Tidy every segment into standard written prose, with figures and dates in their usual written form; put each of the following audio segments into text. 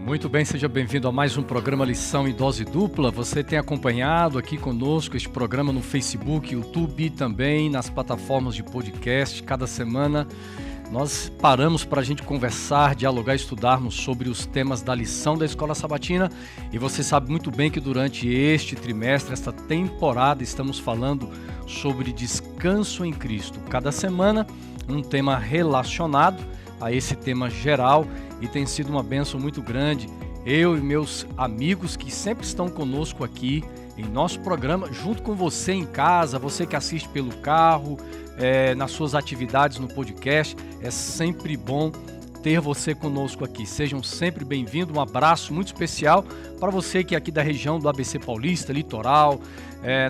Muito bem, seja bem-vindo a mais um programa Lição em Dose Dupla. Você tem acompanhado aqui conosco este programa no Facebook, YouTube e também nas plataformas de podcast. Cada semana nós paramos para a gente conversar, dialogar, estudarmos sobre os temas da lição da Escola Sabatina. E você sabe muito bem que durante este trimestre, esta temporada, estamos falando sobre descanso em Cristo. Cada semana um tema relacionado a esse tema geral e tem sido uma bênção muito grande. Eu e meus amigos que sempre estão conosco aqui em nosso programa, junto com você em casa, você que assiste pelo carro, nas suas atividades no podcast, é sempre bom ter você conosco aqui. Sejam sempre bem-vindos, um abraço muito especial para você que é aqui da região do ABC Paulista, litoral.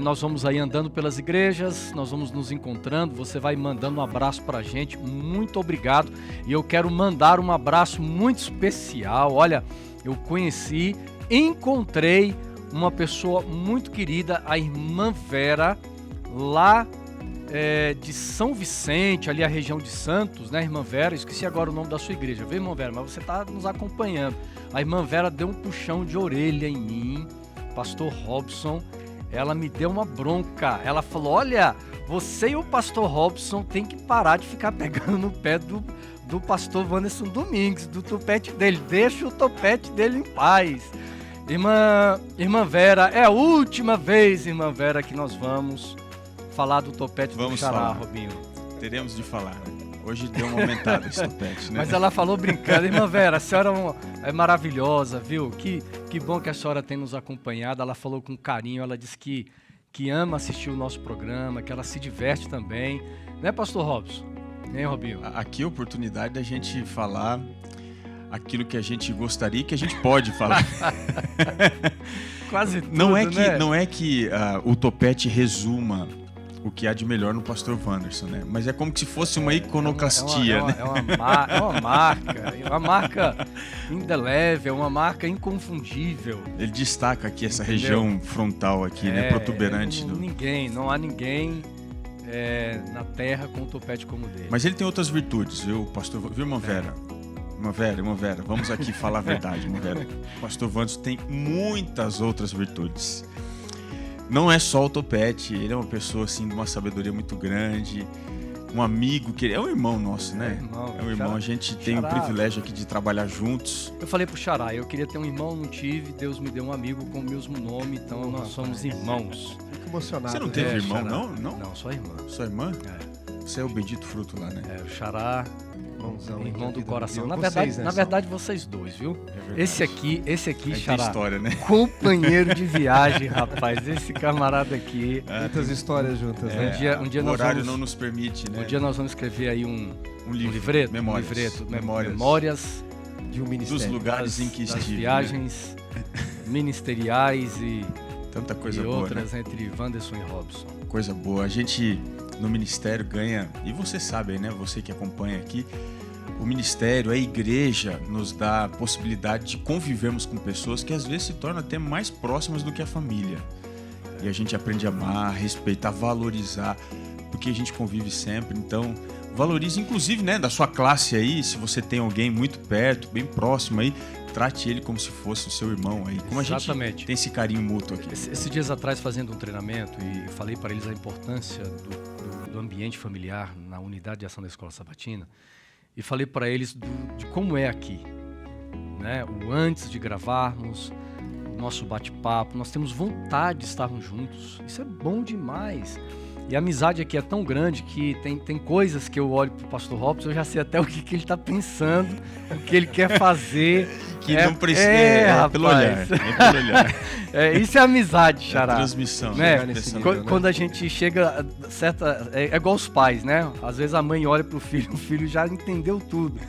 Nós vamos aí andando pelas igrejas, nós vamos nos encontrando, você vai mandando um abraço para a gente, muito obrigado. E eu quero mandar um abraço muito especial. Olha, eu encontrei uma pessoa muito querida, a irmã Vera, lá de São Vicente, ali a região de Santos, né, irmã Vera? Esqueci agora o nome da sua igreja, viu, irmã Vera? Mas você está nos acompanhando. A irmã Vera deu um puxão de orelha em mim, pastor Robson. Ela me deu uma bronca. Ela falou: olha, você e o pastor Robson tem que parar de ficar pegando no pé do pastor Wanderson Domingues, do topete dele. Deixa o topete dele em paz. Irmã Vera, é a última vez, irmã Vera, que nós vamos falar do topete do Xará, Robinho. Teremos de falar, né? Hoje deu uma aumentada esse topete, né? Mas ela falou brincando. Irmã Vera, a senhora é maravilhosa, viu? Que bom que a senhora tem nos acompanhado. Ela falou com carinho, ela disse que ama assistir o nosso programa, que ela se diverte também. Né, pastor Robson? Hein, Robinho? Aqui é a oportunidade da gente falar aquilo que a gente gostaria e que a gente pode falar. Quase tudo, Não é que o topete resuma o que há de melhor no pastor Wanderson, né? Mas é como se fosse uma iconoclastia, né? É uma marca indelével, uma marca inconfundível. Ele destaca aqui essa região frontal aqui, né? Protuberante. Não há ninguém na terra com um topete como o dele. Mas ele tem outras virtudes, viu, pastor? Viu, irmã Vera? Irmã Vera, vamos aqui falar a verdade, irmã Vera. O pastor Wanderson tem muitas outras virtudes. Não é só o topete, ele é uma pessoa assim de uma sabedoria muito grande, um amigo, que é um irmão nosso, né? É um irmão, a gente tem o privilégio aqui de trabalhar juntos. Eu falei pro Xará, eu queria ter um irmão, não tive, Deus me deu um amigo com o mesmo nome, então nós somos irmãos. Fico emocionado. Você não teve irmão, Xará. não? Não, só irmã. Sua irmã? Você é o bendito fruto lá, né? O Xará, irmão do coração. Na vocês, verdade, vocês dois, viu? É esse aqui, Xará, tem história, né? companheiro de viagem, rapaz. Esse camarada aqui. Muitas histórias juntas, né? Um dia o nós horário vamos, não nos permite, né? Um dia nós vamos escrever aí um livreto, memórias de um ministério. Dos lugares em que das estive. Viagens ministeriais e tanta coisa boa, outras, né? entre Wanderson e Robson. Coisa boa. A gente no ministério ganha, e você sabe aí, né? Você que acompanha aqui, o ministério, a igreja nos dá a possibilidade de convivermos com pessoas que às vezes se tornam até mais próximas do que a família. E a gente aprende a amar, respeitar, valorizar, porque a gente convive sempre. Então, valorize, inclusive, né, da sua classe aí, se você tem alguém muito perto, bem próximo aí, trate ele como se fosse o seu irmão aí. Como Exatamente. A gente tem esse carinho mútuo aqui. Esses dias atrás, fazendo um treinamento, e falei para eles a importância do ambiente familiar na unidade de ação da Escola Sabatina, e falei para eles de como é aqui, né? O antes de gravarmos, o nosso bate-papo, nós temos vontade de estarmos juntos. Isso é bom demais. E a amizade aqui é tão grande que tem coisas que eu olho pro pastor Robson, eu já sei até o que ele está pensando, o que ele quer fazer. Que não precisa, pelo olhar. Pelo olhar. Isso é amizade, Xará. Transmissão. Né? Quando a gente chega é igual os pais, né? Às vezes a mãe olha pro filho, o filho já entendeu tudo.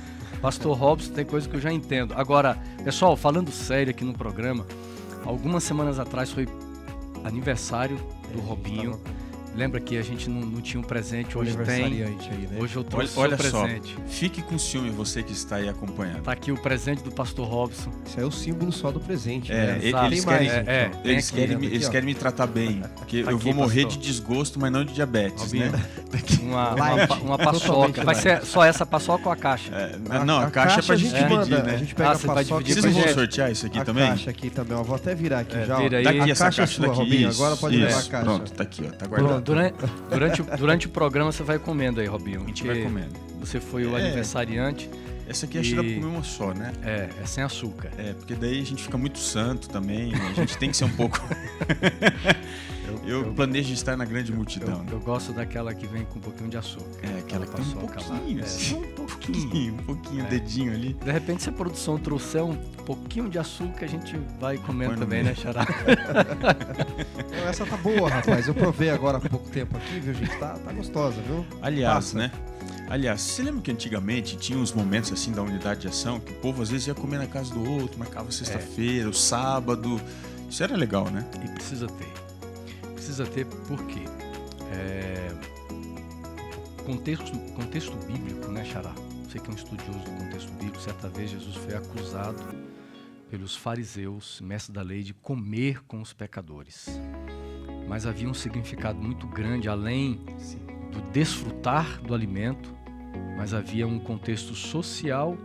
Pastor Robson tem coisa que eu já entendo. Agora, pessoal, falando sério aqui no programa, algumas semanas atrás foi aniversário do Robinho. Lembra que a gente não tinha um presente, hoje tem. Aí, né? Hoje eu trouxe olha o presente. Só, fique com ciúme você que está aí acompanhando. Tá aqui o presente do pastor Robson. Isso é o símbolo só do presente, né? Eles querem me tratar bem, porque tá eu vou morrer de desgosto, mas não de diabetes, Robinho, né? Uma paçoca. Vai ser só essa paçoca ou a caixa? A caixa é pra gente dividir, né? A gente pega a paçoca. Vocês não vão sortear isso aqui também? A caixa aqui também, eu vou até virar aqui já. Daqui essa caixa sua, daqui. Robinho, agora pode levar a caixa. Pronto, tá aqui, ó, tá guardado. Durante o programa você vai comendo aí, Robinho. A gente vai comendo. Você foi o aniversariante. Essa aqui acho que dá pra comer uma só, né? É sem açúcar. Porque daí a gente fica muito santo também, a gente tem que ser um pouco... Eu planejo estar na grande multidão. Eu gosto daquela que vem com um pouquinho de açúcar. Aquela que tem um pouquinho, um pouquinho, dedinho ali. De repente, se a produção trouxer um pouquinho de açúcar, a gente vai comendo também, né, Xará? Essa tá boa, rapaz. Eu provei agora há pouco tempo aqui, viu, gente? Tá gostosa, viu? Aliás, você lembra que antigamente tinha uns momentos assim da unidade de ação que o povo às vezes ia comer na casa do outro, marcava sexta-feira, o sábado. Isso era legal, né? E precisa ter. Precisa ter porque contexto bíblico, né, Xará? Você que é um estudioso do contexto bíblico, certa vez Jesus foi acusado pelos fariseus, mestres da lei, de comer com os pecadores. Mas havia um significado muito grande, além do desfrutar do alimento, mas havia um contexto social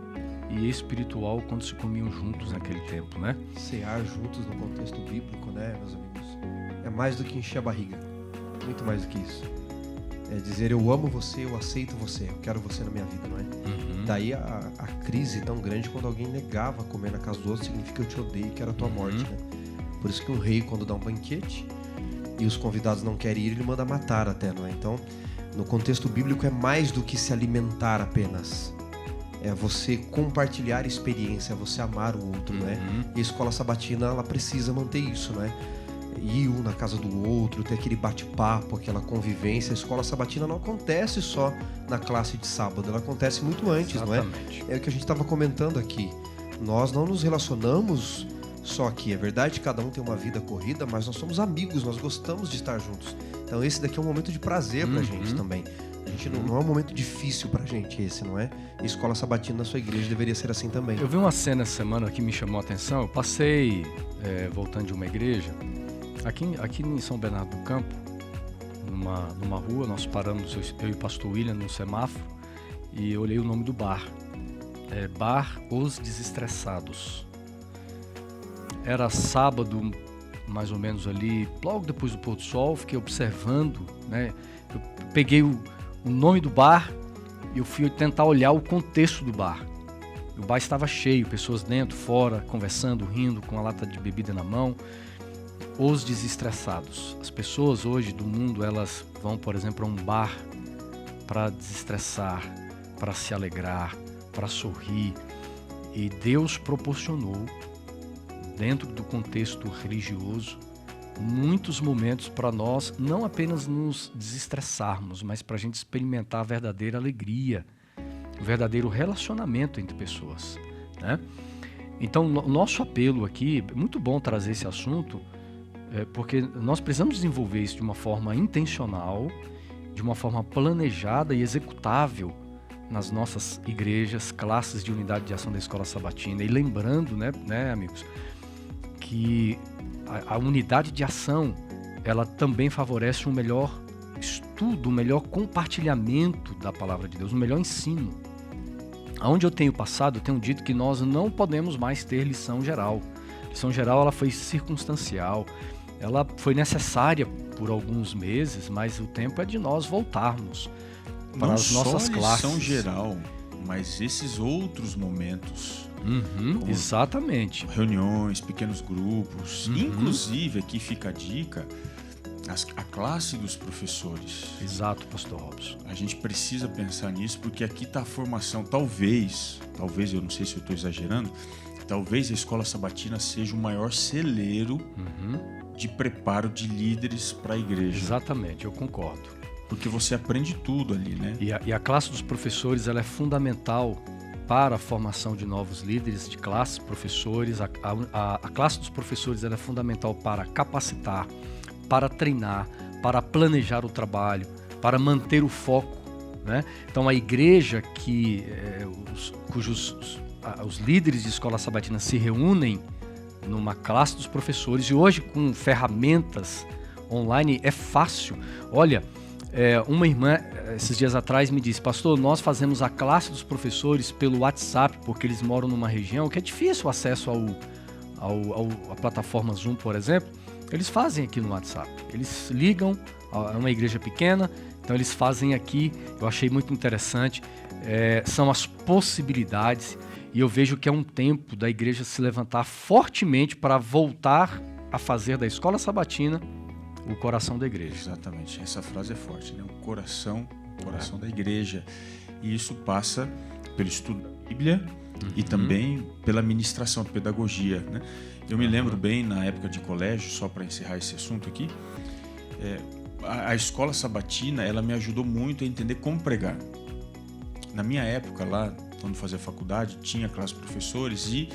e espiritual quando se comiam juntos naquele tempo, né? Cear juntos no contexto bíblico, né, meus amigos? É mais do que encher a barriga, muito mais do que isso. É dizer, eu amo você, eu aceito você, eu quero você na minha vida, não é? Uhum. Daí a crise tão grande quando alguém negava comer na casa do outro, significa eu te odeio e quero a tua morte, né? Por isso que um rei, quando dá um banquete e os convidados não querem ir, ele manda matar até, não é? Então, no contexto bíblico é mais do que se alimentar apenas. É você compartilhar experiência, é você amar o outro, né? E a escola sabatina, ela precisa manter isso, né? Ir um na casa do outro, ter aquele bate-papo, aquela convivência. A escola sabatina não acontece só na classe de sábado, ela acontece muito antes, Exatamente. não é? É o que a gente estava comentando aqui. Nós não nos relacionamos só aqui, é verdade, cada um tem uma vida corrida, mas nós somos amigos, nós gostamos de estar juntos. Então esse daqui é um momento de prazer pra gente também. A gente não é um momento difícil pra gente esse, não é? E a escola sabatina na sua igreja deveria ser assim também. Eu vi uma cena essa semana que me chamou a atenção. Eu passei, voltando de uma igreja, aqui em São Bernardo do Campo, numa rua, nós paramos, eu e o pastor William, no semáforo, e eu olhei o nome do bar. Bar Os Desestressados. Era sábado, mais ou menos ali, logo depois do pôr do sol, fiquei observando, né? Eu peguei o nome do bar e eu fui tentar olhar o contexto do bar. O bar estava cheio, pessoas dentro, fora, conversando, rindo, com a lata de bebida na mão. Os desestressados. As pessoas hoje do mundo, elas vão, por exemplo, a um bar para desestressar, para se alegrar, para sorrir. E Deus proporcionou, dentro do contexto religioso, muitos momentos para nós não apenas nos desestressarmos, mas para a gente experimentar a verdadeira alegria, o verdadeiro relacionamento entre pessoas, né? Então, o nosso apelo aqui, é muito bom trazer esse assunto, porque nós precisamos desenvolver isso de uma forma intencional, de uma forma planejada e executável nas nossas igrejas, classes de unidade de ação da Escola Sabatina. E lembrando, né, amigos, que a unidade de ação, ela também favorece um melhor estudo, um melhor compartilhamento da palavra de Deus, um melhor ensino. Aonde eu tenho passado, eu tenho dito que nós não podemos mais ter lição geral. Lição geral, ela foi circunstancial, ela foi necessária por alguns meses, mas o tempo é de nós voltarmos para as nossas classes. Não só lição geral, mas esses outros momentos. Exatamente. Reuniões, pequenos grupos. Inclusive, aqui fica a dica, a classe dos professores. Exato, pastor Robson. A gente precisa pensar nisso, porque aqui está a formação. Talvez, eu não sei se eu estou exagerando, talvez a Escola Sabatina seja o maior celeiro de preparo de líderes para a igreja. Exatamente, eu concordo. Porque você aprende tudo ali, né? E a classe dos professores, ela é fundamental para a formação de novos líderes de classe, professores. A classe dos professores, ela é fundamental para capacitar, para treinar, para planejar o trabalho, para manter o foco, né? Então a igreja cujos os líderes de escola sabatina se reúnem numa classe dos professores, e hoje com ferramentas online é fácil. Olha, uma irmã esses dias atrás me disse: pastor, nós fazemos a classe dos professores pelo WhatsApp, porque eles moram numa região que é difícil o acesso à plataforma Zoom, por exemplo. Eles fazem aqui no WhatsApp, eles ligam, é uma igreja pequena, então eles fazem aqui. Eu achei muito interessante, são as possibilidades, e eu vejo que é um tempo da igreja se levantar fortemente para voltar a fazer da escola sabatina o coração da igreja. Exatamente, essa frase é forte, né? O coração da igreja. E isso passa pelo estudo da Bíblia e também pela ministração, pedagogia, né? Eu me lembro bem, na época de colégio, só para encerrar esse assunto aqui, a escola sabatina, ela me ajudou muito a entender como pregar. Na minha época, lá, quando fazia faculdade, tinha classe de professores e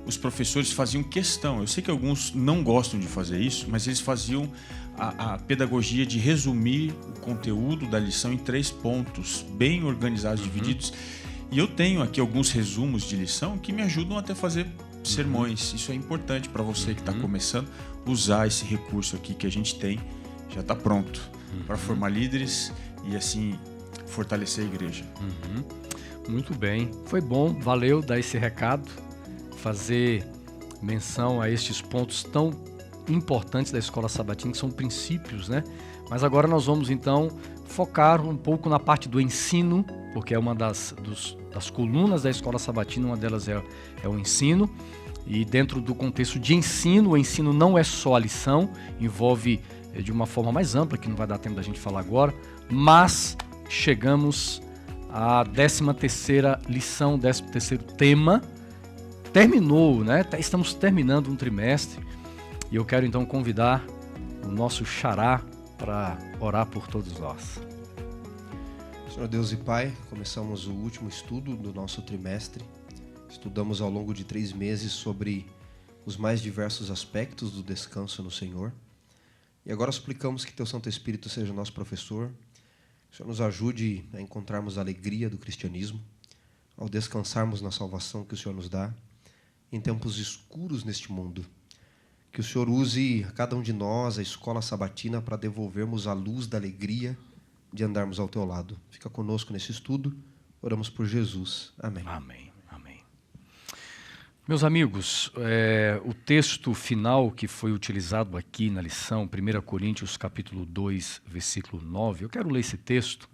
os professores faziam questão. Eu sei que alguns não gostam de fazer isso, mas eles faziam a pedagogia de resumir o conteúdo da lição em 3 pontos, bem organizados, divididos. E eu tenho aqui alguns resumos de lição que me ajudam até a fazer sermões. Isso é importante para você que está começando, usar esse recurso aqui que a gente tem, já está pronto para formar líderes e assim fortalecer a igreja. Muito bem, foi bom, valeu dar esse recado, fazer menção a estes pontos tão importantes da escola sabatina, que são princípios, né? Mas agora nós vamos então focar um pouco na parte do ensino, porque é uma das colunas da escola sabatina, uma delas é o ensino. E dentro do contexto de ensino, o ensino não é só a lição, envolve de uma forma mais ampla, que não vai dar tempo da gente falar agora, mas chegamos à 13ª lição, 13º tema. Terminou, né? Estamos terminando um trimestre e eu quero então convidar o nosso xará para orar por todos nós. Senhor Deus e Pai, começamos o último estudo do nosso trimestre. Estudamos ao longo de 3 meses sobre os mais diversos aspectos do descanso no Senhor. E agora suplicamos que Teu Santo Espírito seja nosso professor. Que o Senhor nos ajude a encontrarmos a alegria do cristianismo, ao descansarmos na salvação que o Senhor nos dá, em tempos escuros neste mundo. Que o Senhor use a cada um de nós, a escola sabatina, para devolvermos a luz da alegria de andarmos ao Teu lado. Fica conosco nesse estudo. Oramos por Jesus. Amém. Amém. Amém. Meus amigos, o texto final que foi utilizado aqui na lição, 1 Coríntios capítulo 2, versículo 9, eu quero ler esse texto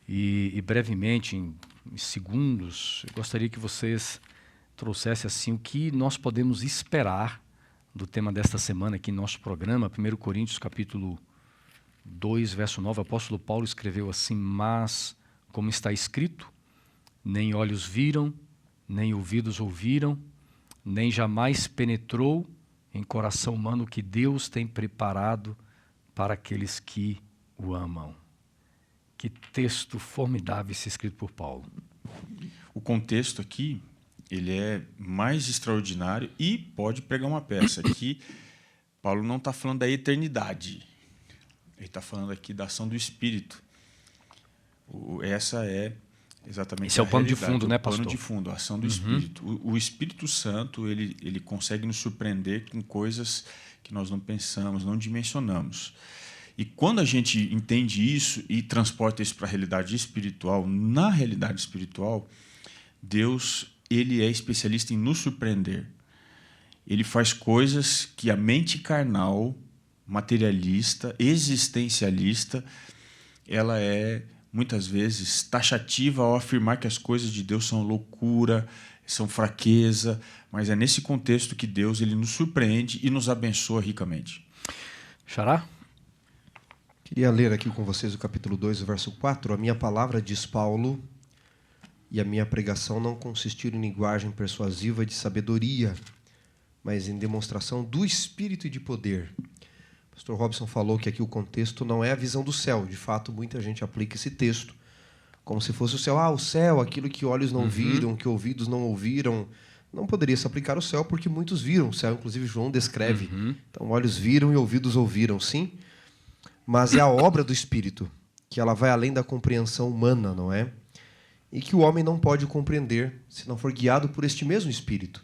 e brevemente, em segundos, eu gostaria que vocês trouxessem assim o que nós podemos esperar do tema desta semana aqui em nosso programa. 1 Coríntios capítulo 2, verso 9, o apóstolo Paulo escreveu assim: mas, como está escrito, nem olhos viram, nem ouvidos ouviram, nem jamais penetrou em coração humano o que Deus tem preparado para aqueles que o amam. Que texto formidável esse escrito por Paulo. O contexto aqui, ele é mais extraordinário e pode pregar uma peça. Aqui, Paulo não está falando da eternidade. Ele está falando aqui da ação do Espírito. Essa é exatamente esse é o pano de fundo, né, pastor? O pano de fundo, a ação do Espírito. O Espírito Santo, ele consegue nos surpreender com coisas que nós não pensamos, não dimensionamos. E quando a gente entende isso e transporta isso para a realidade espiritual, na realidade espiritual, Deus, ele é especialista em nos surpreender. Ele faz coisas que a mente carnal, materialista, existencialista, ela é muitas vezes taxativa ao afirmar que as coisas de Deus são loucura, são fraqueza, mas é nesse contexto que Deus ele nos surpreende e nos abençoa ricamente. Xará? Queria ler aqui com vocês o capítulo 2, o verso 4. A minha palavra, diz Paulo, e a minha pregação não consistiram em linguagem persuasiva de sabedoria, mas em demonstração do Espírito e de poder. O pastor Robson falou que aqui o contexto não é a visão do céu. De fato, muita gente aplica esse texto como se fosse o céu. O céu, aquilo que olhos não viram, que ouvidos não ouviram. Não poderia se aplicar ao céu porque muitos viram o céu. Inclusive, João descreve. Então, olhos viram e ouvidos ouviram, sim. mas é a obra do Espírito, que ela vai além da compreensão humana, não é? E que o homem não pode compreender se não for guiado por este mesmo Espírito.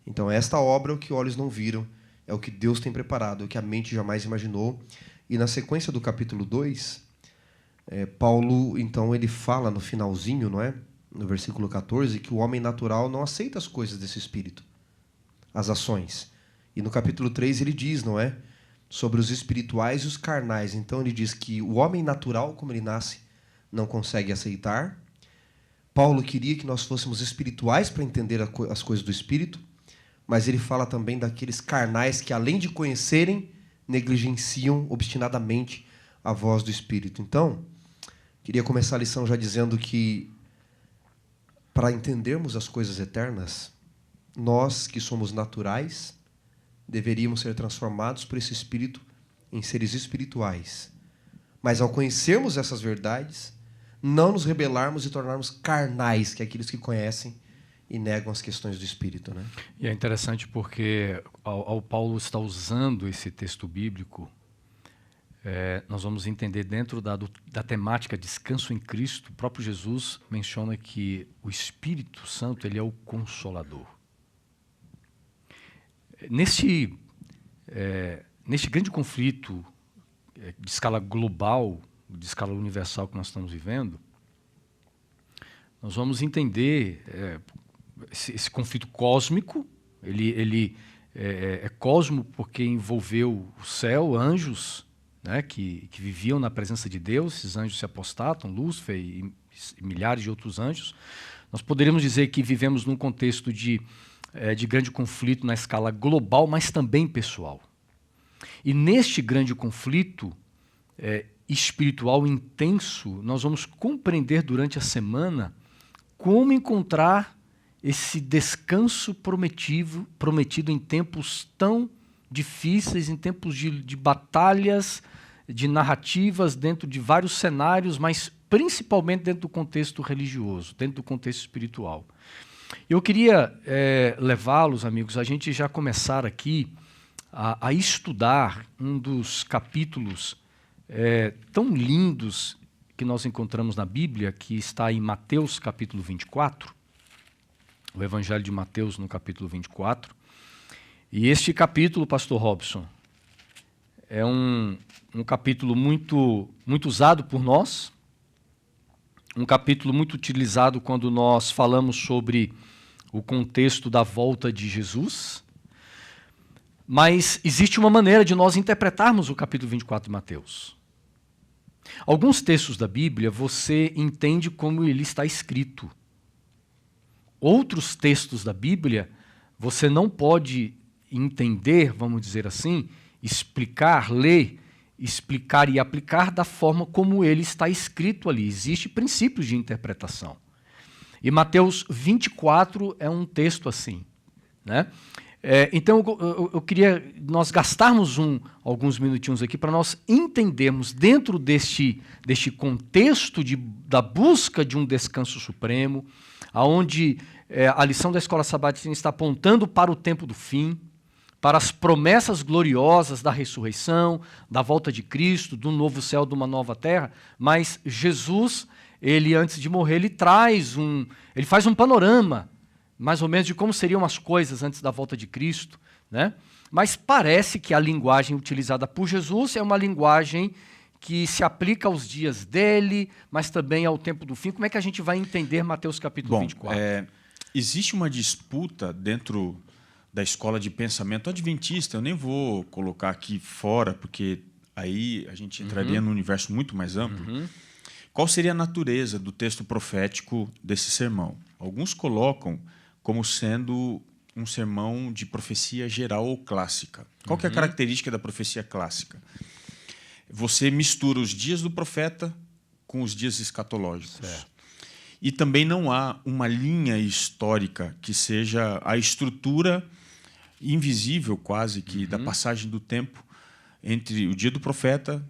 Então, esta obra é o que olhos não viram, é o que Deus tem preparado, é o que a mente jamais imaginou. E na sequência do capítulo 2, Paulo, então, ele fala no finalzinho, não é? No versículo 14, que o homem natural não aceita as coisas desse Espírito, as ações. E no capítulo 3 ele diz, não é? Sobre os espirituais e os carnais. Então ele diz que o homem natural, como ele nasce, não consegue aceitar. Paulo queria que nós fôssemos espirituais para entender as coisas do Espírito, mas ele fala também daqueles carnais que, além de conhecerem, negligenciam obstinadamente a voz do Espírito. Então, queria começar a lição já dizendo que, para entendermos as coisas eternas, nós que somos naturais, deveríamos ser transformados por esse Espírito em seres espirituais. Mas, ao conhecermos essas verdades, não nos rebelarmos e tornarmos carnais, que é aqueles que conhecem e negam as questões do Espírito, né? E é interessante porque, ao Paulo estar usando esse texto bíblico, nós vamos entender dentro da temática descanso em Cristo, o próprio Jesus menciona que o Espírito Santo ele é o Consolador. Neste grande conflito de escala global, de escala universal que nós estamos vivendo, nós vamos entender esse conflito cósmico. Ele é cosmo porque envolveu o céu, anjos, né, que viviam na presença de Deus. Esses anjos se apostatam, Lúcifer e milhares de outros anjos. Nós poderíamos dizer que vivemos num contexto de grande conflito na escala global, mas também pessoal. E neste grande conflito espiritual intenso, nós vamos compreender durante a semana como encontrar esse descanso prometido em tempos tão difíceis, em tempos de batalhas, de narrativas, dentro de vários cenários, mas principalmente dentro do contexto religioso, dentro do contexto espiritual. Eu queria levá-los, amigos, a gente já começar aqui a estudar um dos capítulos tão lindos que nós encontramos na Bíblia, que está em Mateus capítulo 24, o Evangelho de Mateus no capítulo 24. E este capítulo, pastor Robson, é um capítulo muito, muito usado por nós, um capítulo muito utilizado quando nós falamos sobre o contexto da volta de Jesus, mas existe uma maneira de nós interpretarmos o capítulo 24 de Mateus. Alguns textos da Bíblia você entende como ele está escrito. Outros textos da Bíblia você não pode entender, vamos dizer assim, explicar, ler, explicar e aplicar da forma como ele está escrito ali. Existem princípios de interpretação. E Mateus 24 é um texto assim, né? Então eu queria nós gastarmos alguns minutinhos aqui para nós entendermos dentro deste contexto da busca de um descanso supremo, aonde a lição da Escola Sabatina está apontando para o tempo do fim, para as promessas gloriosas da ressurreição, da volta de Cristo, do novo céu, de uma nova terra, mas Jesus, ele antes de morrer, ele faz um panorama, mais ou menos, de como seriam as coisas antes da volta de Cristo, né? Mas parece que a linguagem utilizada por Jesus é uma linguagem que se aplica aos dias dele, mas também ao tempo do fim. Como é que a gente vai entender Mateus capítulo 24? Existe uma disputa dentro da escola de pensamento adventista, eu nem vou colocar aqui fora, porque aí a gente entraria num universo muito mais amplo. Qual seria a natureza do texto profético desse sermão? Alguns colocam como sendo um sermão de profecia geral ou clássica. Qual que é a característica da profecia clássica? Você mistura os dias do profeta com os dias escatológicos. Certo. E também não há uma linha histórica que seja a estrutura invisível, quase que, da passagem do tempo entre o dia do profeta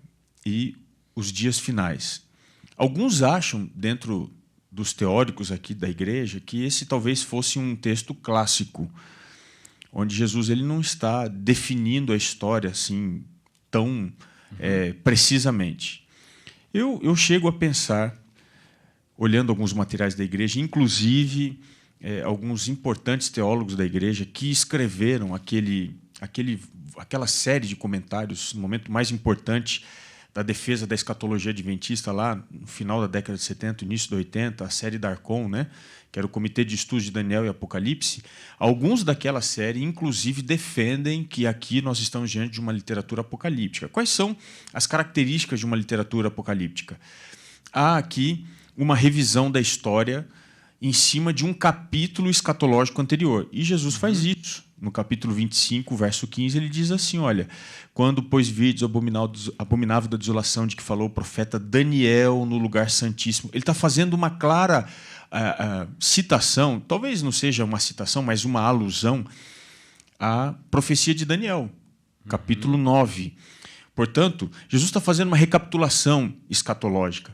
e os dias finais. Alguns acham, dentro dos teóricos aqui da igreja, que esse talvez fosse um texto clássico, onde Jesus ele não está definindo a história assim tão precisamente. Eu chego a pensar, olhando alguns materiais da igreja, inclusive alguns importantes teólogos da igreja que escreveram aquela série de comentários no momento mais importante da defesa da escatologia adventista, lá no final da década de 70, início de 80, a série Darkon, né, que era o Comitê de Estudos de Daniel e Apocalipse. Alguns daquela série, inclusive, defendem que aqui nós estamos diante de uma literatura apocalíptica. Quais são as características de uma literatura apocalíptica? Há aqui uma revisão da história em cima de um capítulo escatológico anterior. E Jesus faz isso. No capítulo 25, verso 15, ele diz assim, olha, quando, pois, vides o abominável da desolação de que falou o profeta Daniel no lugar santíssimo. Ele está fazendo uma clara citação, talvez não seja uma citação, mas uma alusão à profecia de Daniel, capítulo 9. Portanto, Jesus está fazendo uma recapitulação escatológica.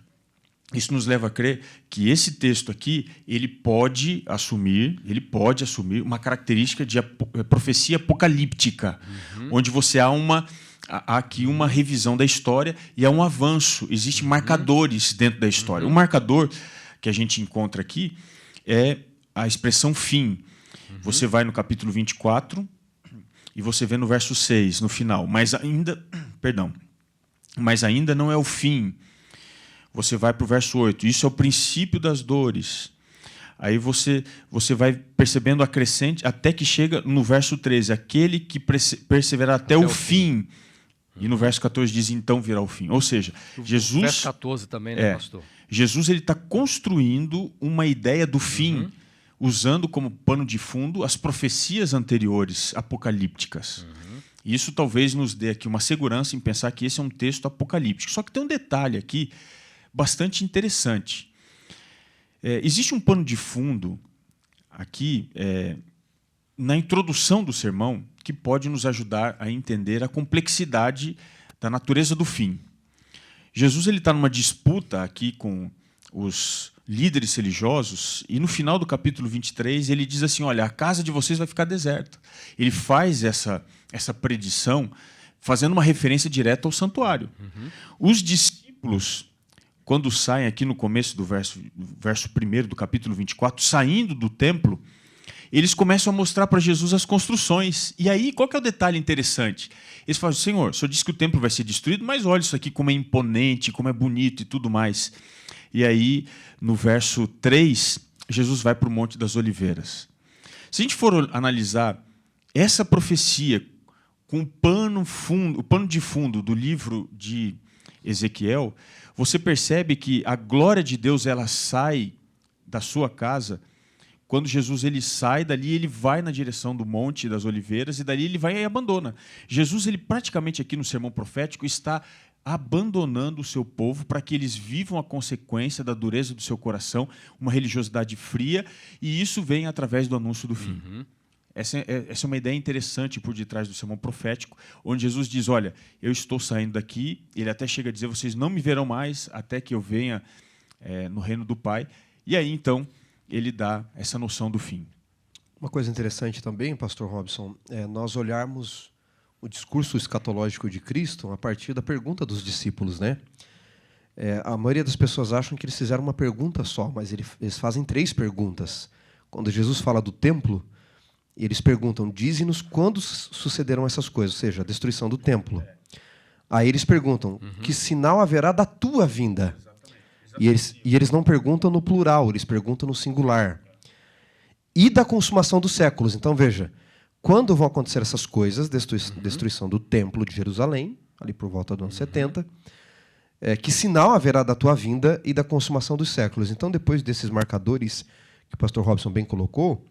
Isso nos leva a crer que esse texto aqui ele pode assumir uma característica de profecia apocalíptica, onde você há aqui uma revisão da história e há um avanço. Existem marcadores dentro da história. Um marcador que a gente encontra aqui é a expressão fim. Você vai no capítulo 24 e você vê no verso 6, no final. Mas ainda não é o fim. Você vai para o verso 8. Isso é o princípio das dores. Aí você vai percebendo a crescente até que chega no verso 13. Aquele que perseverar até o fim. E no verso 14 diz, então virá o fim. Ou seja, Jesus... Verso 14 também, né, pastor? Jesus está construindo uma ideia do fim, usando como pano de fundo as profecias anteriores, apocalípticas. E isso talvez nos dê aqui uma segurança em pensar que esse é um texto apocalíptico. Só que tem um detalhe aqui bastante interessante. Existe um pano de fundo aqui na introdução do sermão que pode nos ajudar a entender a complexidade da natureza do fim. Jesus está numa disputa aqui com os líderes religiosos e no final do capítulo 23 ele diz assim, olha, a casa de vocês vai ficar deserta. Ele faz essa predição fazendo uma referência direta ao santuário. Os discípulos, quando saem aqui no começo do verso 1 do capítulo 24, saindo do templo, eles começam a mostrar para Jesus as construções. E aí, qual que é o detalhe interessante? Eles falam, Senhor, o Senhor disse que o templo vai ser destruído, mas olha isso aqui como é imponente, como é bonito e tudo mais. E aí, no verso 3, Jesus vai para o Monte das Oliveiras. Se a gente for analisar essa profecia com o pano de fundo do livro de Ezequiel, você percebe que a glória de Deus ela sai da sua casa. Quando Jesus ele sai dali, ele vai na direção do Monte das Oliveiras e dali ele vai e abandona. Jesus, ele praticamente aqui no sermão profético, está abandonando o seu povo para que eles vivam a consequência da dureza do seu coração, uma religiosidade fria, e isso vem através do anúncio do fim. Essa é uma ideia interessante por detrás do sermão profético, onde Jesus diz, olha, eu estou saindo daqui, ele até chega a dizer, vocês não me verão mais até que eu venha no reino do Pai. E aí, então, ele dá essa noção do fim. Uma coisa interessante também, pastor Robson, é nós olharmos o discurso escatológico de Cristo a partir da pergunta dos discípulos, né? A maioria das pessoas acham que eles fizeram uma pergunta só, mas eles fazem 3 perguntas. Quando Jesus fala do templo, eles perguntam, dize-nos quando sucederão essas coisas, ou seja, a destruição do templo. Aí eles perguntam, que sinal haverá da tua vinda? E eles não perguntam no plural, eles perguntam no singular. E da consumação dos séculos. Então, veja, quando vão acontecer essas coisas, destruição do templo de Jerusalém, ali por volta do ano 70, que sinal haverá da tua vinda e da consumação dos séculos? Então, depois desses marcadores que o pastor Robson bem colocou,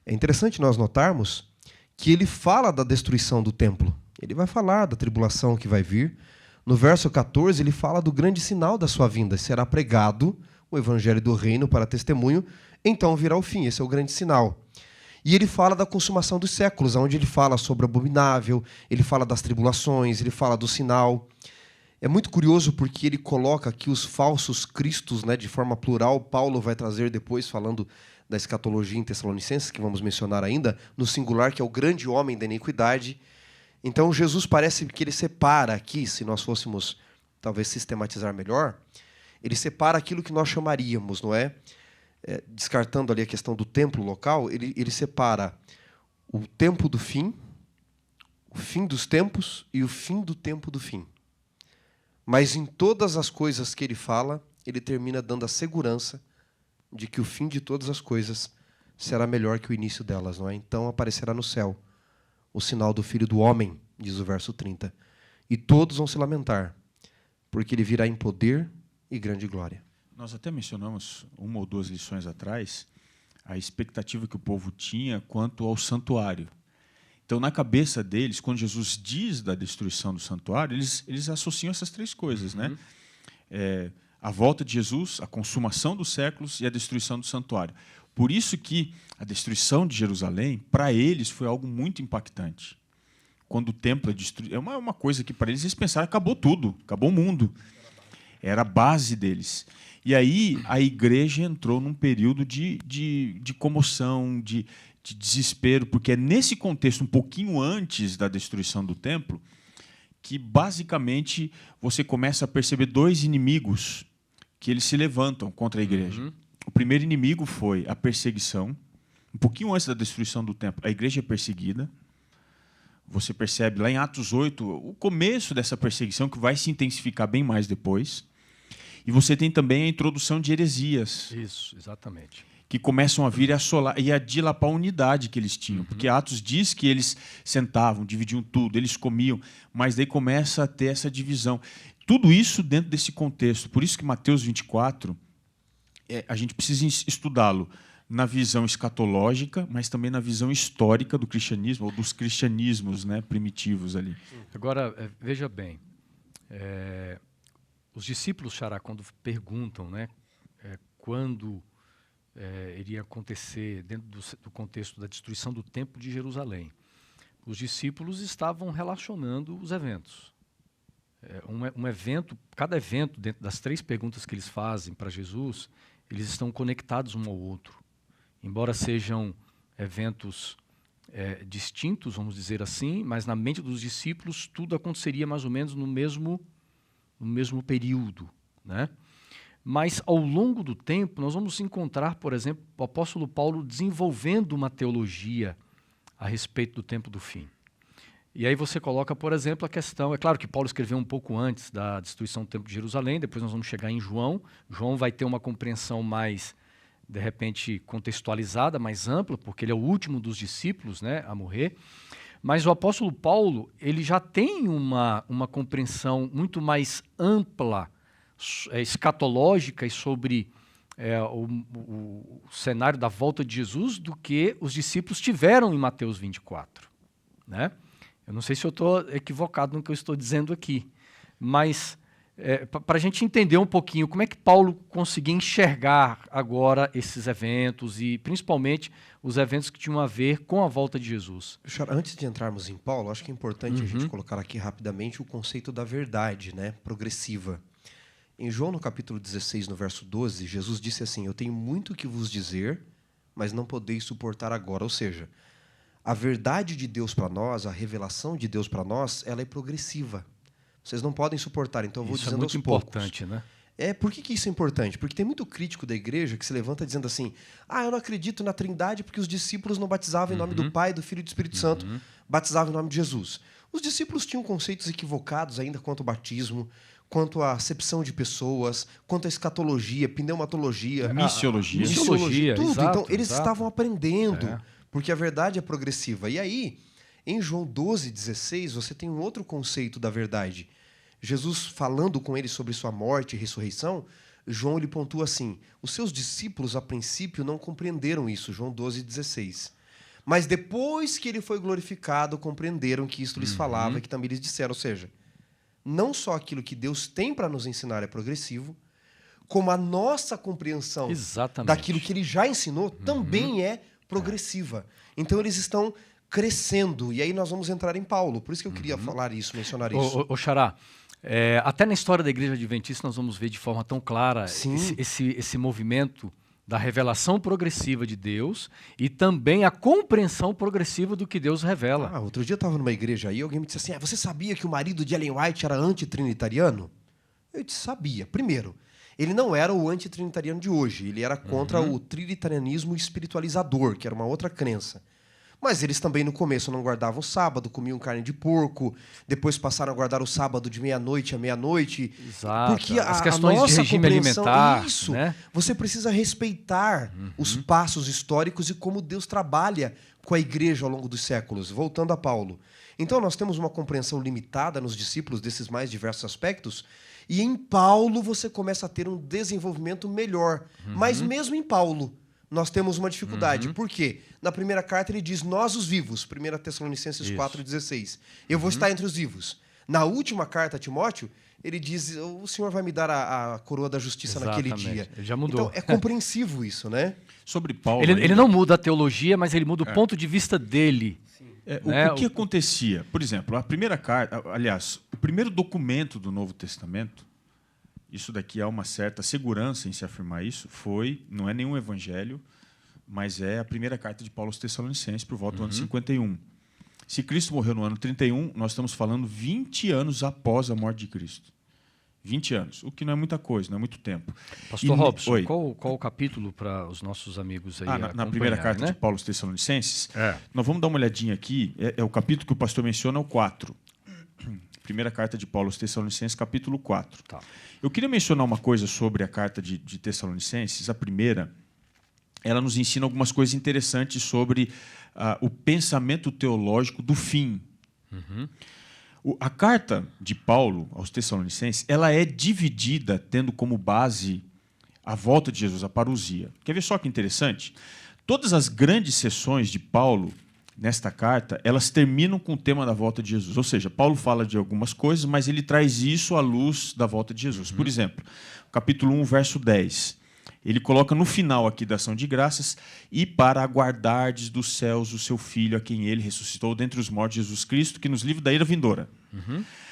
é interessante nós notarmos que ele fala da destruição do templo. Ele vai falar da tribulação que vai vir. No verso 14, ele fala do grande sinal da sua vinda. Será pregado o evangelho do reino para testemunho, então virá o fim. Esse é o grande sinal. E ele fala da consumação dos séculos, onde ele fala sobre o abominável, ele fala das tribulações, ele fala do sinal. É muito curioso porque ele coloca aqui os falsos cristos, né, de forma plural. Paulo vai trazer depois, falando da escatologia em Tessalonicenses, que vamos mencionar ainda, no singular, que é o grande homem da iniquidade. Então, Jesus parece que ele separa aqui, se nós fôssemos talvez sistematizar melhor, ele separa aquilo que nós chamaríamos, não é? Descartando ali a questão do templo local, ele separa o tempo do fim, o fim dos tempos e o fim do tempo do fim. Mas em todas as coisas que ele fala, ele termina dando a segurança de que o fim de todas as coisas será melhor que o início delas, não é? Então aparecerá no céu o sinal do Filho do Homem, diz o verso 30. E todos vão se lamentar, porque ele virá em poder e grande glória. Nós até mencionamos, 1 ou 2 lições atrás, a expectativa que o povo tinha quanto ao santuário. Então, na cabeça deles, quando Jesus diz da destruição do santuário, eles associam essas 3 coisas, né? A volta de Jesus, a consumação dos séculos e a destruição do santuário. Por isso que a destruição de Jerusalém, para eles, foi algo muito impactante. Quando o templo é destruído, é uma coisa que para eles pensaram, acabou tudo, acabou o mundo. Era a base deles. E aí a igreja entrou num período de comoção, de desespero, porque é nesse contexto, um pouquinho antes da destruição do templo, que basicamente você começa a perceber 2 inimigos que eles se levantam contra a igreja. O primeiro inimigo foi a perseguição. Um pouquinho antes da destruição do templo, a igreja é perseguida. Você percebe lá em Atos 8 o começo dessa perseguição, que vai se intensificar bem mais depois. E você tem também a introdução de heresias. Isso, exatamente. Que começam a vir e assolar e a dilapar a unidade que eles tinham. Porque Atos diz que eles sentavam, dividiam tudo, eles comiam, mas daí começa a ter essa divisão. Tudo isso dentro desse contexto. Por isso que Mateus 24, a gente precisa estudá-lo na visão escatológica, mas também na visão histórica do cristianismo, ou dos cristianismos, né, primitivos ali. Agora, veja bem, os discípulos, Xará, quando perguntam, né, quando iria acontecer, dentro do contexto da destruição do Templo de Jerusalém, os discípulos estavam relacionando os eventos. Um evento, cada evento, dentro das 3 perguntas que eles fazem para Jesus, eles estão conectados um ao outro. Embora sejam eventos distintos, vamos dizer assim, mas na mente dos discípulos tudo aconteceria mais ou menos no mesmo período, né? Mas, ao longo do tempo, nós vamos encontrar, por exemplo, o apóstolo Paulo desenvolvendo uma teologia a respeito do tempo do fim. E aí você coloca, por exemplo, a questão... É claro que Paulo escreveu um pouco antes da destruição do Templo de Jerusalém, depois nós vamos chegar em João. João vai ter uma compreensão mais, de repente, contextualizada, mais ampla, porque ele é o último dos discípulos, né, a morrer. Mas o apóstolo Paulo, ele já tem uma compreensão muito mais ampla, escatológica e sobre o cenário da volta de Jesus do que os discípulos tiveram em Mateus 24. Né? Eu não sei se eu estou equivocado no que eu estou dizendo aqui, mas para a gente entender um pouquinho como é que Paulo conseguia enxergar agora esses eventos e principalmente os eventos que tinham a ver com a volta de Jesus. Antes de entrarmos em Paulo, acho que é importante a gente colocar aqui rapidamente o conceito da verdade, né, progressiva. Em João, no capítulo 16, no verso 12, Jesus disse assim: eu tenho muito que vos dizer, mas não podeis suportar agora. Ou seja, a verdade de Deus para nós, a revelação de Deus para nós, ela é progressiva. Vocês não podem suportar, então eu vou dizendo aos poucos. Isso é muito importante, né? Por que isso é importante? Porque tem muito crítico da igreja que se levanta dizendo assim: eu não acredito na Trindade porque os discípulos não batizavam em nome do Pai, do Filho e do Espírito Santo, batizavam em nome de Jesus. Os discípulos tinham conceitos equivocados ainda quanto ao batismo, quanto à acepção de pessoas, quanto à escatologia, pneumatologia, missiologia, tudo. Exato, então, eles estavam aprendendo, porque a verdade é progressiva. E aí, em João 12:16, você tem um outro conceito da verdade. Jesus falando com eles sobre sua morte e ressurreição, João ele pontua assim: os seus discípulos, a princípio, não compreenderam isso, João 12:16. Mas depois que ele foi glorificado, compreenderam que isto lhes falava e que também lhes disseram. Ou seja, não só aquilo que Deus tem para nos ensinar é progressivo, como a nossa compreensão daquilo que ele já ensinou também é progressiva. Então, eles estão crescendo. E aí nós vamos entrar em Paulo. Por isso que eu queria falar isso, mencionar isso. Ô Xará, até na história da Igreja Adventista nós vamos ver de forma tão clara esse movimento da revelação progressiva de Deus e também a compreensão progressiva do que Deus revela. Outro dia eu estava numa igreja aí, alguém me disse assim, você sabia que o marido de Ellen White era antitrinitariano? Eu disse, sabia. Primeiro, ele não era o antitrinitariano de hoje, ele era contra o trinitarianismo espiritualizador, que era uma outra crença. Mas eles também no começo não guardavam o sábado, comiam carne de porco, depois passaram a guardar o sábado de meia-noite a meia-noite. Exato. Porque as questões nossa de regime alimentar. Isso, né? Você precisa respeitar os passos históricos e como Deus trabalha com a igreja ao longo dos séculos. Voltando a Paulo. Então nós temos uma compreensão limitada nos discípulos desses mais diversos aspectos, e em Paulo você começa a ter um desenvolvimento melhor. Mas mesmo em Paulo, nós temos uma dificuldade. Por quê? Na primeira carta ele diz, nós os vivos, 1 Tessalonicenses 4,16. Eu vou estar entre os vivos. Na última carta a Timóteo, ele diz, o Senhor vai me dar a coroa da justiça naquele dia. Ele já mudou. Então é compreensivo isso, né? Sobre Paulo... Ele não muda a teologia, mas ele muda o ponto de vista dele. O que acontecia? Por exemplo, a primeira carta... Aliás, o primeiro documento do Novo Testamento, isso daqui há uma certa segurança em se afirmar isso, não é nenhum evangelho, mas é a primeira carta de Paulo aos Tessalonicenses, por volta do ano 51. Se Cristo morreu no ano 31, nós estamos falando 20 anos após a morte de Cristo. 20 anos, o que não é muita coisa, não é muito tempo. Pastor Robson, qual o capítulo para os nossos amigos aí na primeira carta de Paulo aos Tessalonicenses? Nós vamos dar uma olhadinha aqui, é o capítulo que o pastor menciona, é o 4. Primeira carta de Paulo aos Tessalonicenses, capítulo 4. Tá. Eu queria mencionar uma coisa sobre a carta de Tessalonicenses. A primeira, ela nos ensina algumas coisas interessantes sobre o pensamento teológico do fim. A carta de Paulo aos Tessalonicenses, ela é dividida tendo como base a volta de Jesus, a parousia. Quer ver só que interessante? Todas as grandes sessões de Paulo nesta carta, elas terminam com o tema da volta de Jesus. Ou seja, Paulo fala de algumas coisas, mas ele traz isso à luz da volta de Jesus. Por exemplo, capítulo 1, verso 10. Ele coloca no final aqui da ação de graças, e para aguardardes dos céus o seu Filho, a quem ele ressuscitou dentre os mortos, Jesus Cristo, que nos livra da ira vindoura.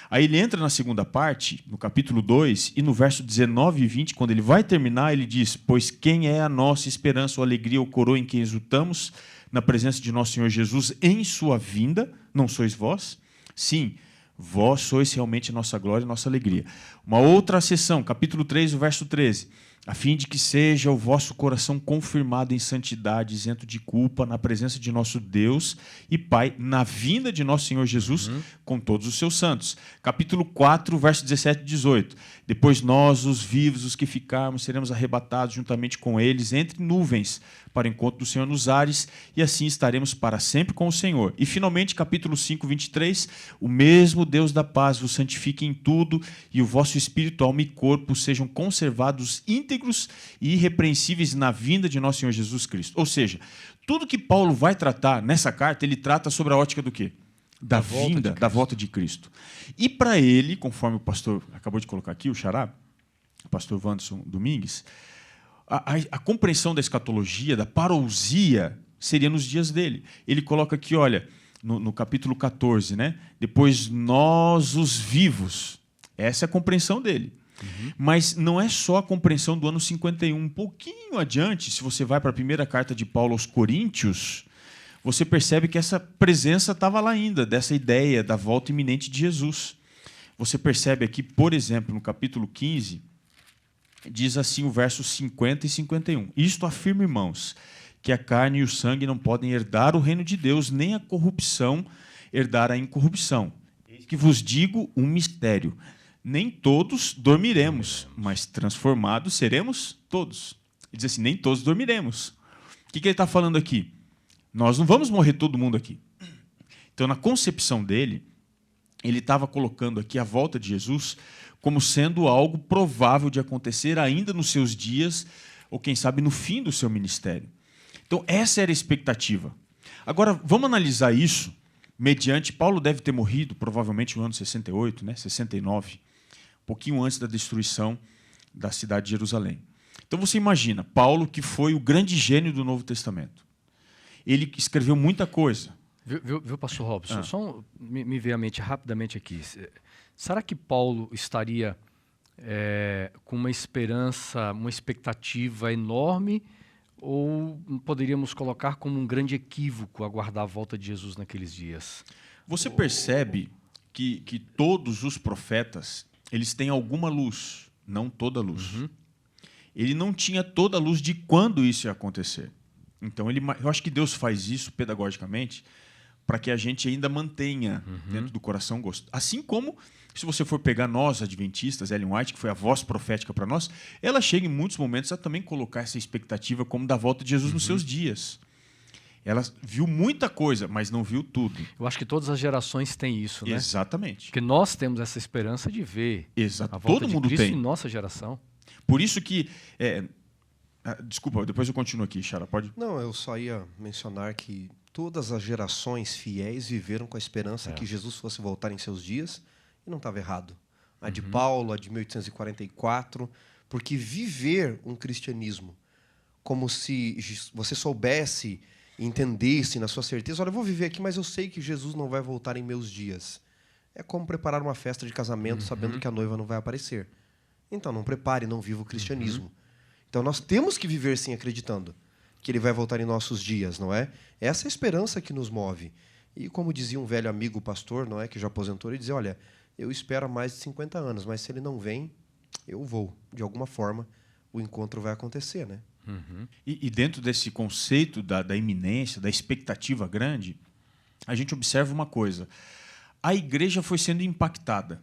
Aí ele entra na segunda parte, no capítulo 2, e no verso 19 e 20, quando ele vai terminar, ele diz, pois quem é a nossa esperança ou alegria ou coroa em quem exultamos, na presença de nosso Senhor Jesus em sua vinda, não sois vós? Sim, vós sois realmente a nossa glória e nossa alegria. Uma outra sessão, capítulo 3, o verso 13. A fim de que seja o vosso coração confirmado em santidade, isento de culpa, na presença de nosso Deus e Pai, na vinda de nosso Senhor Jesus, com todos os seus santos. Capítulo 4, verso 17 e 18. Depois nós, os vivos, os que ficarmos, seremos arrebatados juntamente com eles entre nuvens, para o encontro do Senhor nos ares, e assim estaremos para sempre com o Senhor. E, finalmente, capítulo 5, 23, o mesmo Deus da paz vos santifique em tudo, e o vosso espírito, alma e corpo sejam conservados íntegros e irrepreensíveis na vinda de nosso Senhor Jesus Cristo. Ou seja, tudo que Paulo vai tratar nessa carta, ele trata sobre a ótica do quê? Da vinda, da volta de Cristo. E para ele, conforme o pastor acabou de colocar aqui, o xará, o pastor Wanderson Domingues, a compreensão da escatologia, da parousia, seria nos dias dele. Ele coloca aqui, olha, no capítulo 14, né? Depois nós, os vivos. Essa é a compreensão dele. Mas não é só a compreensão do ano 51. Um pouquinho adiante, se você vai para a primeira carta de Paulo aos Coríntios, você percebe que essa presença estava lá ainda, dessa ideia da volta iminente de Jesus. Você percebe aqui, por exemplo, no capítulo 15, diz assim o verso 50 e 51. Isto afirma, irmãos, que a carne e o sangue não podem herdar o reino de Deus, nem a corrupção herdar a incorrupção. Eis que vos digo um mistério. Nem todos dormiremos, mas transformados seremos todos. Ele diz assim, nem todos dormiremos. O que ele está falando aqui? Nós não vamos morrer todo mundo aqui. Então, na concepção dele, ele estava colocando aqui a volta de Jesus como sendo algo provável de acontecer ainda nos seus dias, ou quem sabe no fim do seu ministério. Então, essa era a expectativa. Agora, vamos analisar isso mediante... Paulo deve ter morrido, provavelmente, no ano 68, né? 69, um pouquinho antes da destruição da cidade de Jerusalém. Então, você imagina, Paulo, que foi o grande gênio do Novo Testamento. Ele escreveu muita coisa. Viu, pastor Robson? Só me veio à mente rapidamente aqui. Será que Paulo estaria com uma esperança, uma expectativa enorme ou poderíamos colocar como um grande equívoco aguardar a volta de Jesus naqueles dias? Você percebe que todos os profetas, eles têm alguma luz, não toda a luz. Ele não tinha toda a luz de quando isso ia acontecer. Então, eu acho que Deus faz isso pedagogicamente para que a gente ainda mantenha dentro do coração gosto. Assim como, se você for pegar nós, adventistas, Ellen White, que foi a voz profética para nós, ela chega em muitos momentos a também colocar essa expectativa como da volta de Jesus nos seus dias. Ela viu muita coisa, mas não viu tudo. Eu acho que todas as gerações têm isso, né? Exatamente. Porque nós temos essa esperança de ver Exato. a volta Todo de mundo Cristo tem. em nossa geração. Por isso que... desculpa, depois eu continuo aqui, Chara, pode? Não, eu só ia mencionar que todas as gerações fiéis viveram com a esperança que Jesus fosse voltar em seus dias, e não estava errado. A de Paulo, a de 1844, porque viver um cristianismo como se você soubesse, entendesse na sua certeza, olha, eu vou viver aqui, mas eu sei que Jesus não vai voltar em meus dias. É como preparar uma festa de casamento sabendo que a noiva não vai aparecer. Então, não prepare, não viva o cristianismo. Então, nós temos que viver, sim, acreditando que ele vai voltar em nossos dias, não é? Essa é a esperança que nos move. E como dizia um velho amigo pastor, não é, que já aposentou, ele dizia, olha, eu espero há mais de 50 anos, mas se ele não vem, eu vou. De alguma forma, o encontro vai acontecer, né? E dentro desse conceito da iminência, da expectativa grande, a gente observa uma coisa. A igreja foi sendo impactada.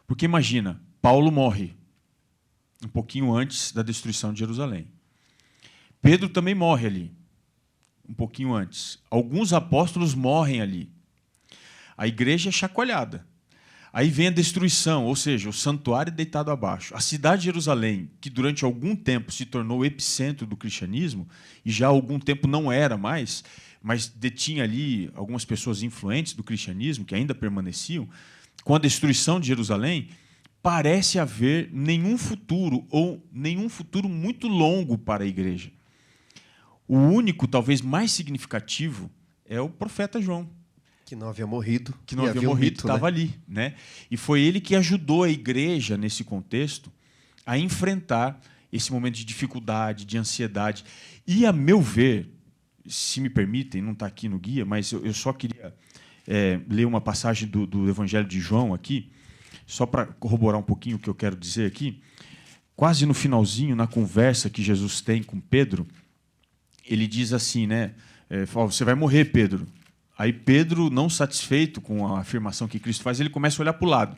Porque imagina, Paulo morre um pouquinho antes da destruição de Jerusalém. Pedro também morre ali, um pouquinho antes. Alguns apóstolos morrem ali. A igreja é chacoalhada. Aí vem a destruição, ou seja, o santuário deitado abaixo. A cidade de Jerusalém, que durante algum tempo se tornou o epicentro do cristianismo, e já há algum tempo não era mais, mas detinha ali algumas pessoas influentes do cristianismo, que ainda permaneciam, com a destruição de Jerusalém, parece haver nenhum futuro, ou nenhum futuro muito longo para a igreja. O único, talvez mais significativo, é o profeta João. Que não havia morrido. Que não havia morrido, estava ali. Né? E foi ele que ajudou a igreja, nesse contexto, a enfrentar esse momento de dificuldade, de ansiedade. E, a meu ver, se me permitem, não está aqui no guia, mas eu só queria ler uma passagem do Evangelho de João aqui, só para corroborar um pouquinho o que eu quero dizer aqui. Quase no finalzinho, na conversa que Jesus tem com Pedro, ele diz assim, né? Você vai morrer, Pedro. Aí Pedro, não satisfeito com a afirmação que Cristo faz, ele começa a olhar para o lado.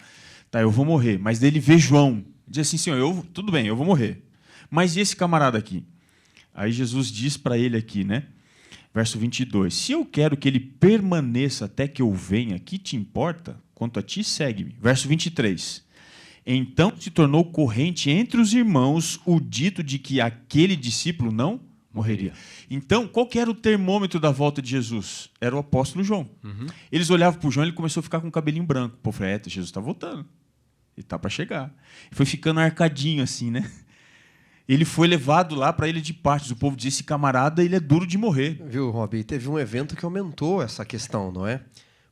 Tá, eu vou morrer. Mas daí ele vê João. Diz assim, Senhor, tudo bem, eu vou morrer. Mas e esse camarada aqui? Aí Jesus diz para ele aqui, né? Verso 22. Se eu quero que ele permaneça até que eu venha, que te importa? Quanto a ti, segue-me. Verso 23. Então se tornou corrente entre os irmãos o dito de que aquele discípulo não morreria. Então, qual que era o termômetro da volta de Jesus? Era o apóstolo João. Eles olhavam para o João e ele começou a ficar com o cabelinho branco. Pô, falei, Jesus está voltando. Ele está para chegar. Foi ficando arcadinho assim, né? Ele foi levado lá para a Ilha de Patmos. O povo disse, esse camarada, ele é duro de morrer. Viu, Rob? Teve um evento que aumentou essa questão, não é?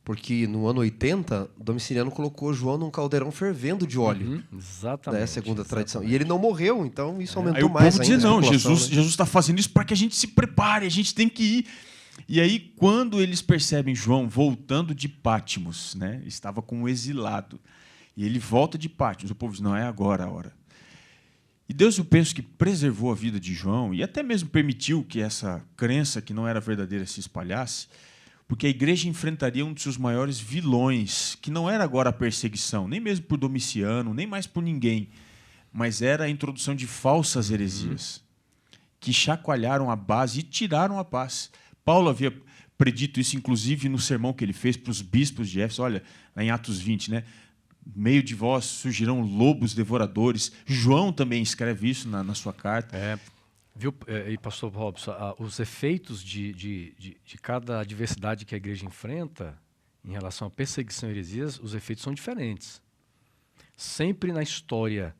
Porque no ano 80, Domiciliano colocou João num caldeirão fervendo de óleo. Exatamente. É a segunda tradição. E ele não morreu, então isso aumentou aí o mais povo ainda. dizia, não, né? Jesus está fazendo isso para que a gente se prepare, a gente tem que ir. E aí, quando eles percebem João voltando de Patmos, né, estava com um exilado, e ele volta de Patmos, o povo diz, não, é agora a hora. E Deus, eu penso que preservou a vida de João e até mesmo permitiu que essa crença que não era verdadeira se espalhasse, porque a igreja enfrentaria um de seus maiores vilões, que não era agora a perseguição, nem mesmo por Domiciano, nem mais por ninguém, mas era a introdução de falsas heresias, que chacoalharam a base e tiraram a paz. Paulo havia predito isso, inclusive, no sermão que ele fez para os bispos de Éfeso, olha, lá em Atos 20, né? No meio de vós surgirão lobos devoradores. João também escreve isso na sua carta. Viu, e pastor Robson, os efeitos de cada adversidade que a igreja enfrenta em relação à perseguição e heresias, os efeitos são diferentes. Sempre na história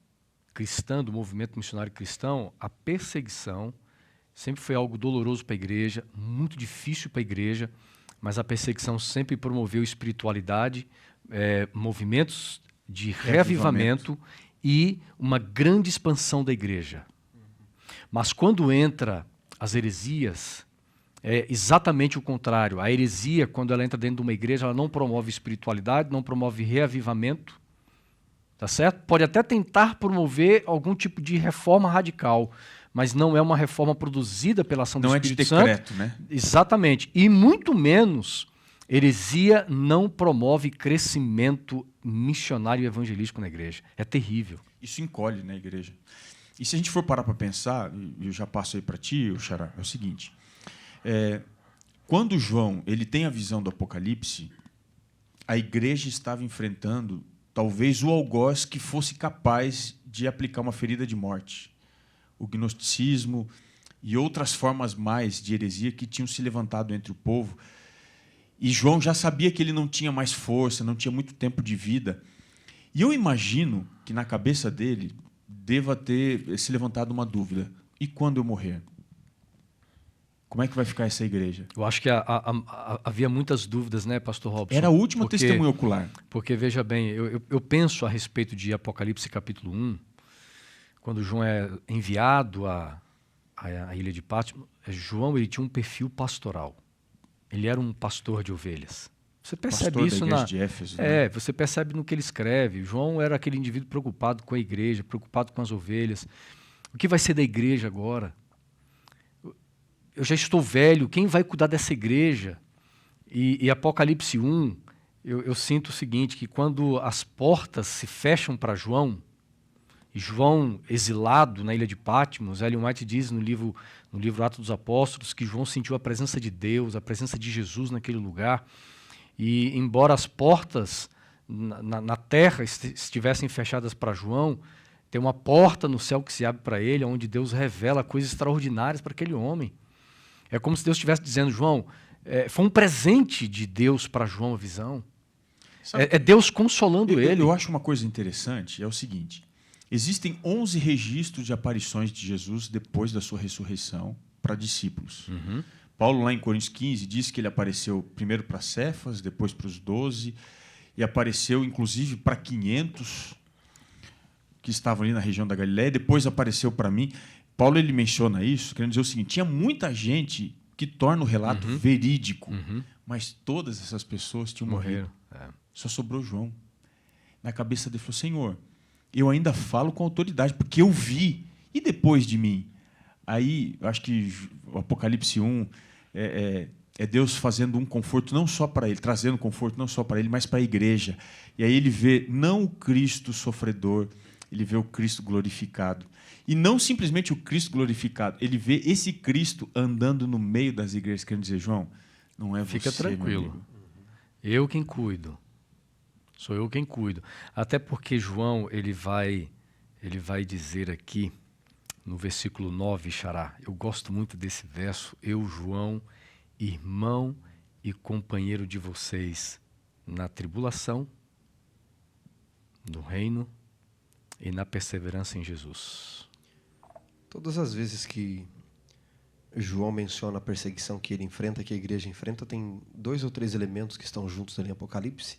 cristã, do movimento missionário cristão, a perseguição sempre foi algo doloroso para a igreja, muito difícil para a igreja, mas a perseguição sempre promoveu espiritualidade, movimentos de reavivamento e uma grande expansão da igreja. Mas quando entra as heresias, é exatamente o contrário. A heresia, quando ela entra dentro de uma igreja, ela não promove espiritualidade, não promove reavivamento, tá certo? Pode até tentar promover algum tipo de reforma radical, mas não é uma reforma produzida pela ação do Espírito Santo. Não é de decreto, né? Exatamente. E muito menos, heresia não promove crescimento missionário e evangelístico na igreja. É terrível. Isso encolhe na igreja. E se a gente for parar para pensar, e eu já passo aí para ti, Xará, é o seguinte. Quando João ele tem a visão do Apocalipse, a igreja estava enfrentando talvez o algoz que fosse capaz de aplicar uma ferida de morte. O gnosticismo e outras formas mais de heresia que tinham se levantado entre o povo. E João já sabia que ele não tinha mais força, não tinha muito tempo de vida. E eu imagino que na cabeça dele deva ter se levantado uma dúvida. E quando eu morrer? Como é que vai ficar essa igreja? Eu acho que havia muitas dúvidas, né, pastor Robson? Era a última testemunha ocular. Porque, veja bem, eu penso a respeito de Apocalipse capítulo 1, quando João é enviado à ilha de Patmos, João ele tinha um perfil pastoral. Ele era um pastor de ovelhas. Você percebe pastor isso da igreja de Éfeso, né? você percebe no que ele escreve. João era aquele indivíduo preocupado com a igreja, preocupado com as ovelhas. O que vai ser da igreja agora? Eu já estou velho, quem vai cuidar dessa igreja? E Apocalipse 1, eu sinto o seguinte, que quando as portas se fecham para João, e João exilado na ilha de Patmos, Ellen White diz no livro Atos dos Apóstolos que João sentiu a presença de Deus, a presença de Jesus naquele lugar. E embora as portas na terra estivessem fechadas para João, tem uma porta no céu que se abre para ele, onde Deus revela coisas extraordinárias para aquele homem. É como se Deus estivesse dizendo, João, foi um presente de Deus para João a visão. É Deus consolando ele. Eu acho uma coisa interessante, é o seguinte, existem 11 registros de aparições de Jesus depois da sua ressurreição para discípulos. Uhum. Paulo, lá em Coríntios 15, diz que ele apareceu primeiro para Cefas, depois para os 12, e apareceu, inclusive, para 500 que estavam ali na região da Galileia, depois apareceu para mim. Paulo ele menciona isso, querendo dizer o seguinte, tinha muita gente que torna o relato verídico, mas todas essas pessoas tinham morrido. Só sobrou João. Na cabeça dele, falou, Senhor, eu ainda falo com autoridade, porque eu vi, e depois de mim? Aí, eu acho que o Apocalipse 1 é Deus fazendo um conforto não só para ele, trazendo conforto não só para ele, mas para a igreja. E aí ele vê não o Cristo sofredor, ele vê o Cristo glorificado. E não simplesmente o Cristo glorificado, ele vê esse Cristo andando no meio das igrejas, querendo dizer, João, não é você, fica tranquilo. Eu quem cuido. Sou eu quem cuido. Até porque João, ele vai dizer aqui, no versículo 9, Xará, eu gosto muito desse verso, eu, João, irmão e companheiro de vocês na tribulação, no reino e na perseverança em Jesus. Todas as vezes que João menciona a perseguição que ele enfrenta, que a igreja enfrenta, tem 2 ou 3 elementos que estão juntos ali em Apocalipse,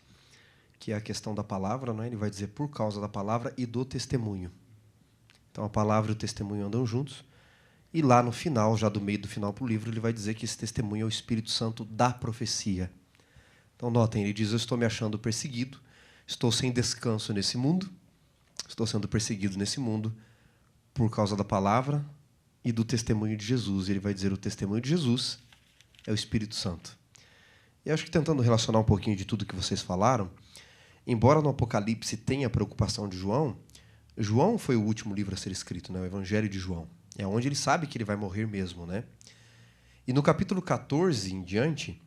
que é a questão da palavra, né? Ele vai dizer por causa da palavra e do testemunho. Então a palavra e o testemunho andam juntos, e lá no final, já do meio do final para o livro, ele vai dizer que esse testemunho é o Espírito Santo da profecia. Então notem, ele diz, eu estou me achando perseguido, estou sem descanso nesse mundo, estou sendo perseguido nesse mundo, por causa da palavra e do testemunho de Jesus. Ele vai dizer o testemunho de Jesus é o Espírito Santo. E acho que tentando relacionar um pouquinho de tudo que vocês falaram, embora no Apocalipse tenha a preocupação de João, João foi o último livro a ser escrito, né? O Evangelho de João. É onde ele sabe que ele vai morrer mesmo, né? E no capítulo 14 em diante,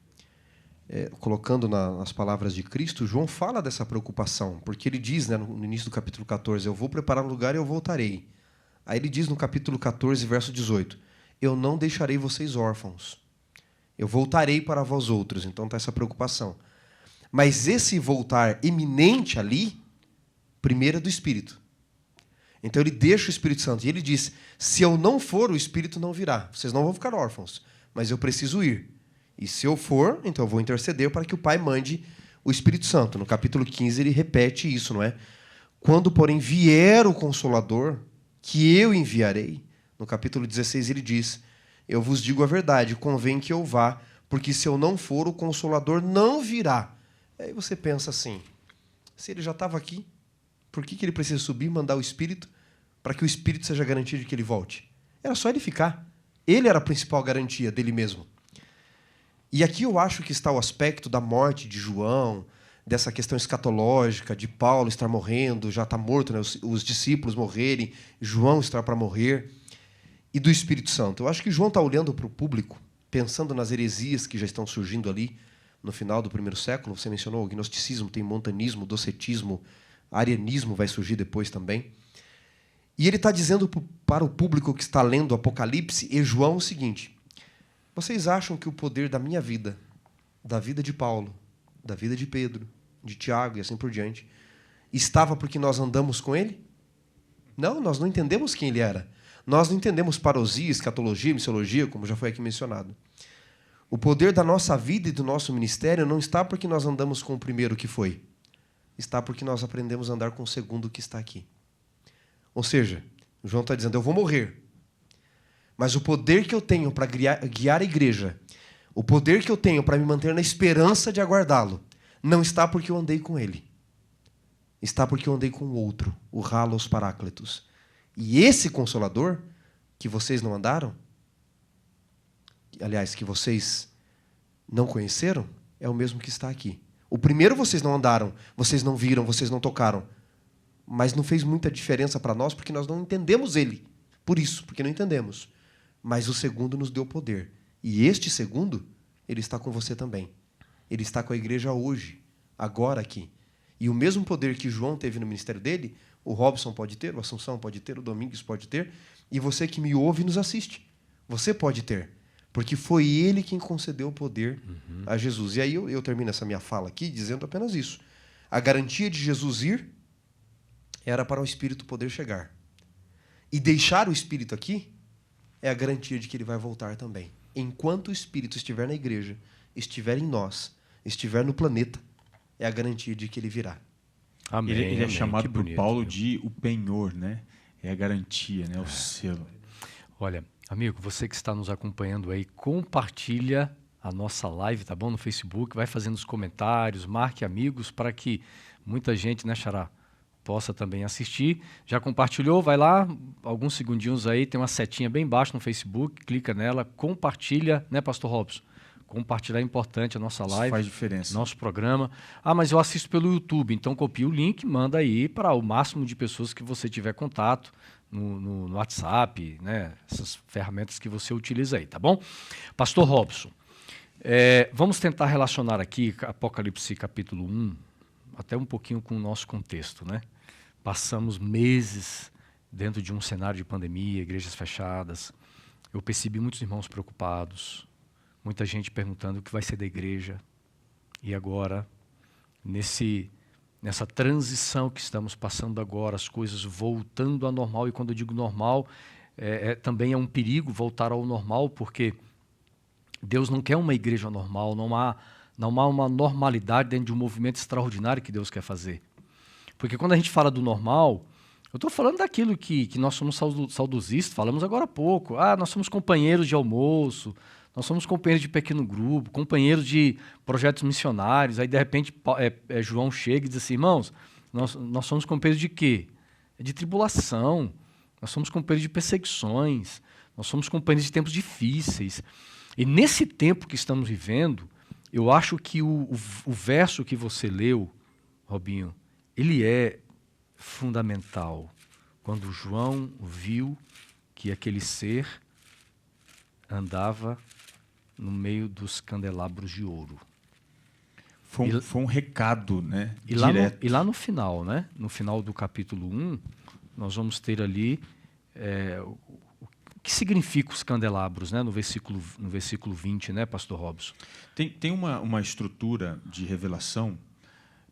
colocando nas palavras de Cristo, João fala dessa preocupação, porque ele diz, né, no início do capítulo 14, eu vou preparar um lugar e eu voltarei. Aí ele diz no capítulo 14, verso 18, eu não deixarei vocês órfãos. Eu voltarei para vós outros. Então está essa preocupação. Mas esse voltar iminente ali, primeiro é do Espírito. Então ele deixa o Espírito Santo. E ele diz, se eu não for, o Espírito não virá. Vocês não vão ficar órfãos, mas eu preciso ir. E se eu for, então eu vou interceder para que o Pai mande o Espírito Santo. No capítulo 15 ele repete isso, não é? Quando, porém, vier o Consolador, que eu enviarei, no capítulo 16 ele diz, Eu vos digo a verdade, convém que eu vá, porque se eu não for, o Consolador não virá. Aí você pensa assim, se ele já estava aqui, por que ele precisa subir e mandar o Espírito para que o Espírito seja garantia de que ele volte? Era só ele ficar. Ele era a principal garantia dele mesmo. E aqui eu acho que está o aspecto da morte de João, dessa questão escatológica, de Paulo estar morrendo, já está morto, né? Os discípulos morrerem, João estar para morrer, e do Espírito Santo. Eu acho que João está olhando para o público, pensando nas heresias que já estão surgindo ali no final do primeiro século. Você mencionou o gnosticismo, tem montanismo, docetismo, arianismo vai surgir depois também. E ele está dizendo para o público que está lendo Apocalipse e João o seguinte: vocês acham que o poder da minha vida, da vida de Paulo, da vida de Pedro, de Tiago e assim por diante, estava porque nós andamos com ele? Não, nós não entendemos quem ele era. Nós não entendemos parousia, escatologia, missiologia, como já foi aqui mencionado. O poder da nossa vida e do nosso ministério não está porque nós andamos com o primeiro que foi. Está porque nós aprendemos a andar com o segundo que está aqui. Ou seja, João está dizendo, eu vou morrer. Mas o poder que eu tenho para guiar a igreja, o poder que eu tenho para me manter na esperança de aguardá-lo, não está porque eu andei com ele. Está porque eu andei com o outro, o Halos Paráclitos. E esse Consolador, que vocês não andaram, aliás, que vocês não conheceram, é o mesmo que está aqui. O primeiro vocês não andaram, vocês não viram, vocês não tocaram. Mas não fez muita diferença para nós, porque nós não entendemos ele. Por isso, porque não entendemos. Mas o segundo nos deu poder. E este segundo, ele está com você também. Ele está com a igreja hoje, agora aqui. E o mesmo poder que João teve no ministério dele, o Robson pode ter, o Assunção pode ter, o Domingos pode ter, e você que me ouve e nos assiste, você pode ter. Porque foi ele quem concedeu o poder a Jesus. E aí eu termino essa minha fala aqui dizendo apenas isso. A garantia de Jesus ir era para o Espírito poder chegar. E deixar o Espírito aqui é a garantia de que ele vai voltar também. Enquanto o Espírito estiver na igreja, estiver em nós, estiver no planeta, é a garantia de que ele virá. Amém, ele é chamado por Paulo de o penhor, né? É a garantia, né? O selo. Olha, amigo, você que está nos acompanhando aí, compartilha a nossa live, tá bom? No Facebook, vai fazendo os comentários, marque amigos para que muita gente, né, Xará, possa também assistir. Já compartilhou? Vai lá, alguns segundinhos aí, tem uma setinha bem embaixo no Facebook, clica nela, compartilha, né, Pastor Robson? Compartilhar é importante a nossa live. Isso faz diferença. Nosso programa. Ah, mas eu assisto pelo YouTube, então copia o link, manda aí para o máximo de pessoas que você tiver contato no WhatsApp, né? Essas ferramentas que você utiliza aí, tá bom? Pastor Robson, vamos tentar relacionar aqui Apocalipse capítulo 1, até um pouquinho com o nosso contexto, né? Passamos meses dentro de um cenário de pandemia, igrejas fechadas. Eu percebi muitos irmãos preocupados, muita gente perguntando o que vai ser da igreja. E agora, nessa transição que estamos passando agora, as coisas voltando ao normal, e quando eu digo normal, também é um perigo voltar ao normal, porque Deus não quer uma igreja normal, não há uma normalidade dentro de um movimento extraordinário que Deus quer fazer. Porque quando a gente fala do normal, eu estou falando daquilo que nós somos saudosistas, falamos agora há pouco. Nós somos companheiros de almoço, nós somos companheiros de pequeno grupo, companheiros de projetos missionários. Aí, de repente, João chega e diz assim, irmãos, nós somos companheiros de quê? De tribulação, nós somos companheiros de perseguições, nós somos companheiros de tempos difíceis. E nesse tempo que estamos vivendo, eu acho que o verso que você leu, Robinho, ele é fundamental. Quando João viu que aquele ser andava no meio dos candelabros de ouro. Foi um recado, né? E lá no final, né? No final do capítulo 1, nós vamos ter ali o que significa os candelabros, né? No versículo 20, né, Pastor Robson? Tem uma estrutura de revelação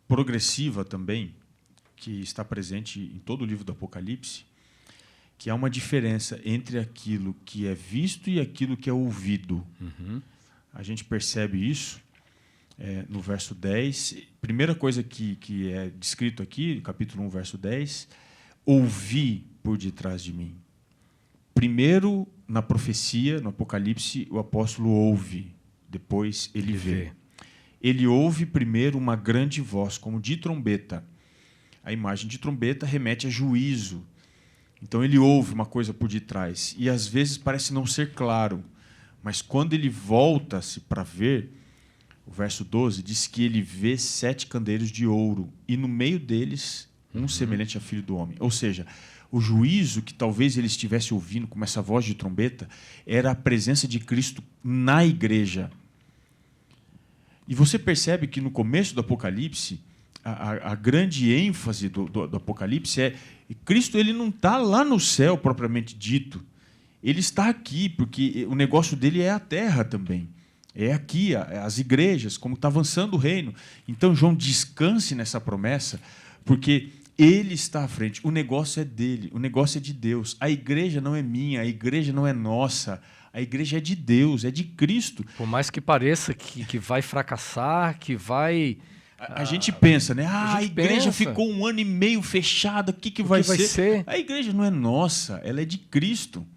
progressiva também, que está presente em todo o livro do Apocalipse, que há uma diferença entre aquilo que é visto e aquilo que é ouvido. A gente percebe isso no verso 10. Primeira coisa que é descrito aqui, capítulo 1, verso 10, ouvi por detrás de mim. primeiro, na profecia, no Apocalipse, o apóstolo ouve, depois ele vê. Ele ouve primeiro uma grande voz, como de trombeta. A imagem de trombeta remete a juízo. Então ele ouve uma coisa por detrás. E às vezes parece não ser claro. Mas quando ele volta-se para ver, o verso 12 diz que ele vê 7 candeeiros de ouro. E no meio deles, um semelhante a filho do homem. Ou seja, o juízo que talvez ele estivesse ouvindo com essa voz de trombeta era a presença de Cristo na igreja. E você percebe que no começo do Apocalipse, a grande ênfase do Apocalipse é Cristo, ele não está lá no céu propriamente dito. Ele está aqui, porque o negócio dele é a terra também. É aqui, as igrejas, como está avançando o reino. Então, João, descanse nessa promessa, porque ele está à frente. O negócio é dele, o negócio é de Deus. A igreja não é minha, a igreja não é nossa. A igreja é de Deus, é de Cristo. Por mais que pareça que vai fracassar, que vai... A gente pensa, né? A igreja ficou 1 ano e meio fechada, o que vai ser? A igreja não é nossa, ela é de Cristo.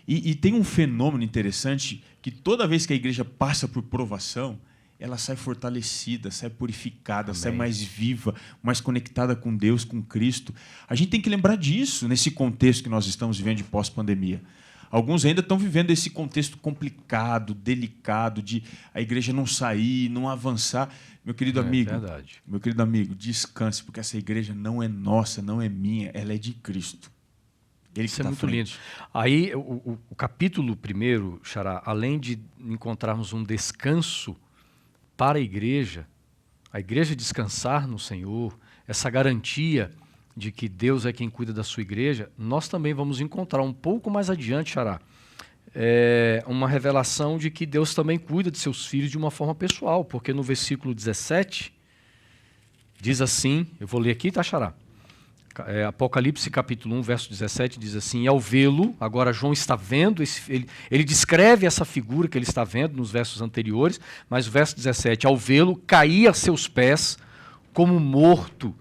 E tem um fenômeno interessante, que toda vez que a igreja passa por provação, ela sai fortalecida, sai purificada, sai mais viva, mais conectada com Deus, com Cristo. A gente tem que lembrar disso nesse contexto que nós estamos vivendo de pós-pandemia. Alguns ainda estão vivendo esse contexto complicado, delicado, de a igreja não sair, não avançar. Meu querido amigo, descanse, porque essa igreja não é nossa, não é minha, ela é de Cristo. Isso é muito lindo. Aí, o capítulo 1, Xará, além de encontrarmos um descanso para a igreja descansar no Senhor, essa garantia de que Deus é quem cuida da sua igreja, nós também vamos encontrar um pouco mais adiante, Xará, uma revelação de que Deus também cuida de seus filhos de uma forma pessoal, porque no versículo 17 diz assim, eu vou ler aqui, tá, Xará? Apocalipse capítulo 1, verso 17 diz assim: e ao vê-lo, agora João está vendo, ele descreve essa figura que ele está vendo nos versos anteriores, mas o verso 17, ao vê-lo, caía a seus pés como morto.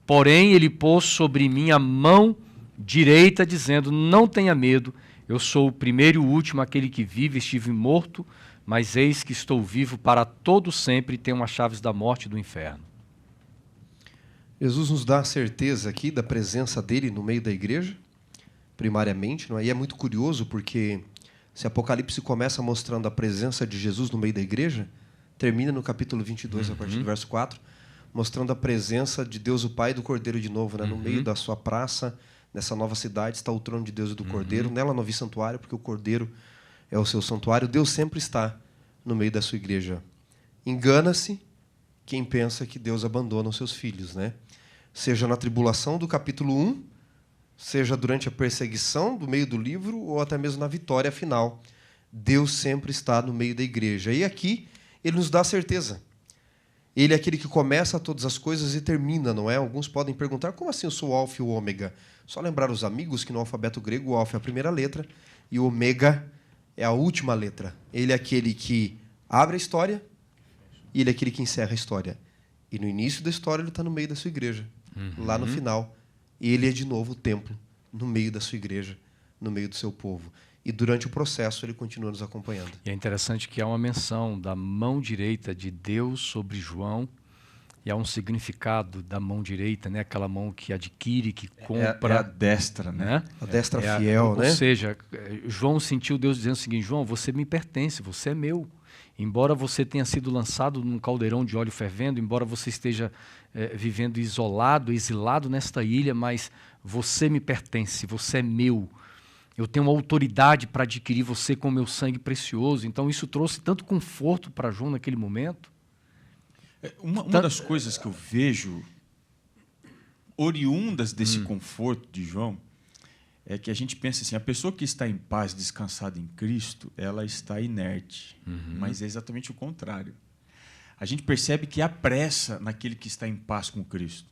Porém, ele pôs sobre mim a mão direita, dizendo: não tenha medo, eu sou o primeiro e o último, aquele que vive, estive morto, mas eis que estou vivo para todo sempre e tenho as chaves da morte e do inferno. Jesus nos dá a certeza aqui da presença dele no meio da igreja, primariamente, não é? E é muito curioso porque se Apocalipse começa mostrando a presença de Jesus no meio da igreja, termina no capítulo 22, a partir do verso 4, mostrando a presença de Deus o Pai e do Cordeiro de novo, né? No meio da sua praça, nessa nova cidade, está o trono de Deus e do Cordeiro. Nela não vi santuário, porque o Cordeiro é o seu santuário. Deus sempre está no meio da sua igreja. Engana-se quem pensa que Deus abandona os seus filhos, né? Seja na tribulação do capítulo 1, seja durante a perseguição do meio do livro, ou até mesmo na vitória final. Deus sempre está no meio da igreja. E aqui ele nos dá a certeza. Ele é aquele que começa todas as coisas e termina, não é? Alguns podem perguntar, como assim eu sou o alfa e o ômega? Só lembrar os amigos que no alfabeto grego o alfa é a primeira letra e o ômega é a última letra. Ele é aquele que abre a história e ele é aquele que encerra a história. E no início da história ele está no meio da sua igreja. Lá no final, ele é de novo o templo, no meio da sua igreja, no meio do seu povo. E durante o processo ele continua nos acompanhando. E é interessante que há uma menção da mão direita de Deus sobre João, e há um significado da mão direita, né? Aquela mão que adquire, que compra. É a destra, né? A destra fiel, né? Ou seja, João sentiu Deus dizendo o seguinte: João, você me pertence, você é meu. Embora você tenha sido lançado num caldeirão de óleo fervendo, embora você esteja vivendo isolado, exilado nesta ilha, mas você me pertence, você é meu. Eu tenho autoridade para adquirir você com meu sangue precioso. Então isso trouxe tanto conforto para João naquele momento. Uma das coisas que eu vejo oriundas desse conforto de João é que a gente pensa assim, a pessoa que está em paz, descansada em Cristo, ela está inerte. Mas é exatamente o contrário. A gente percebe que há pressa naquele que está em paz com Cristo.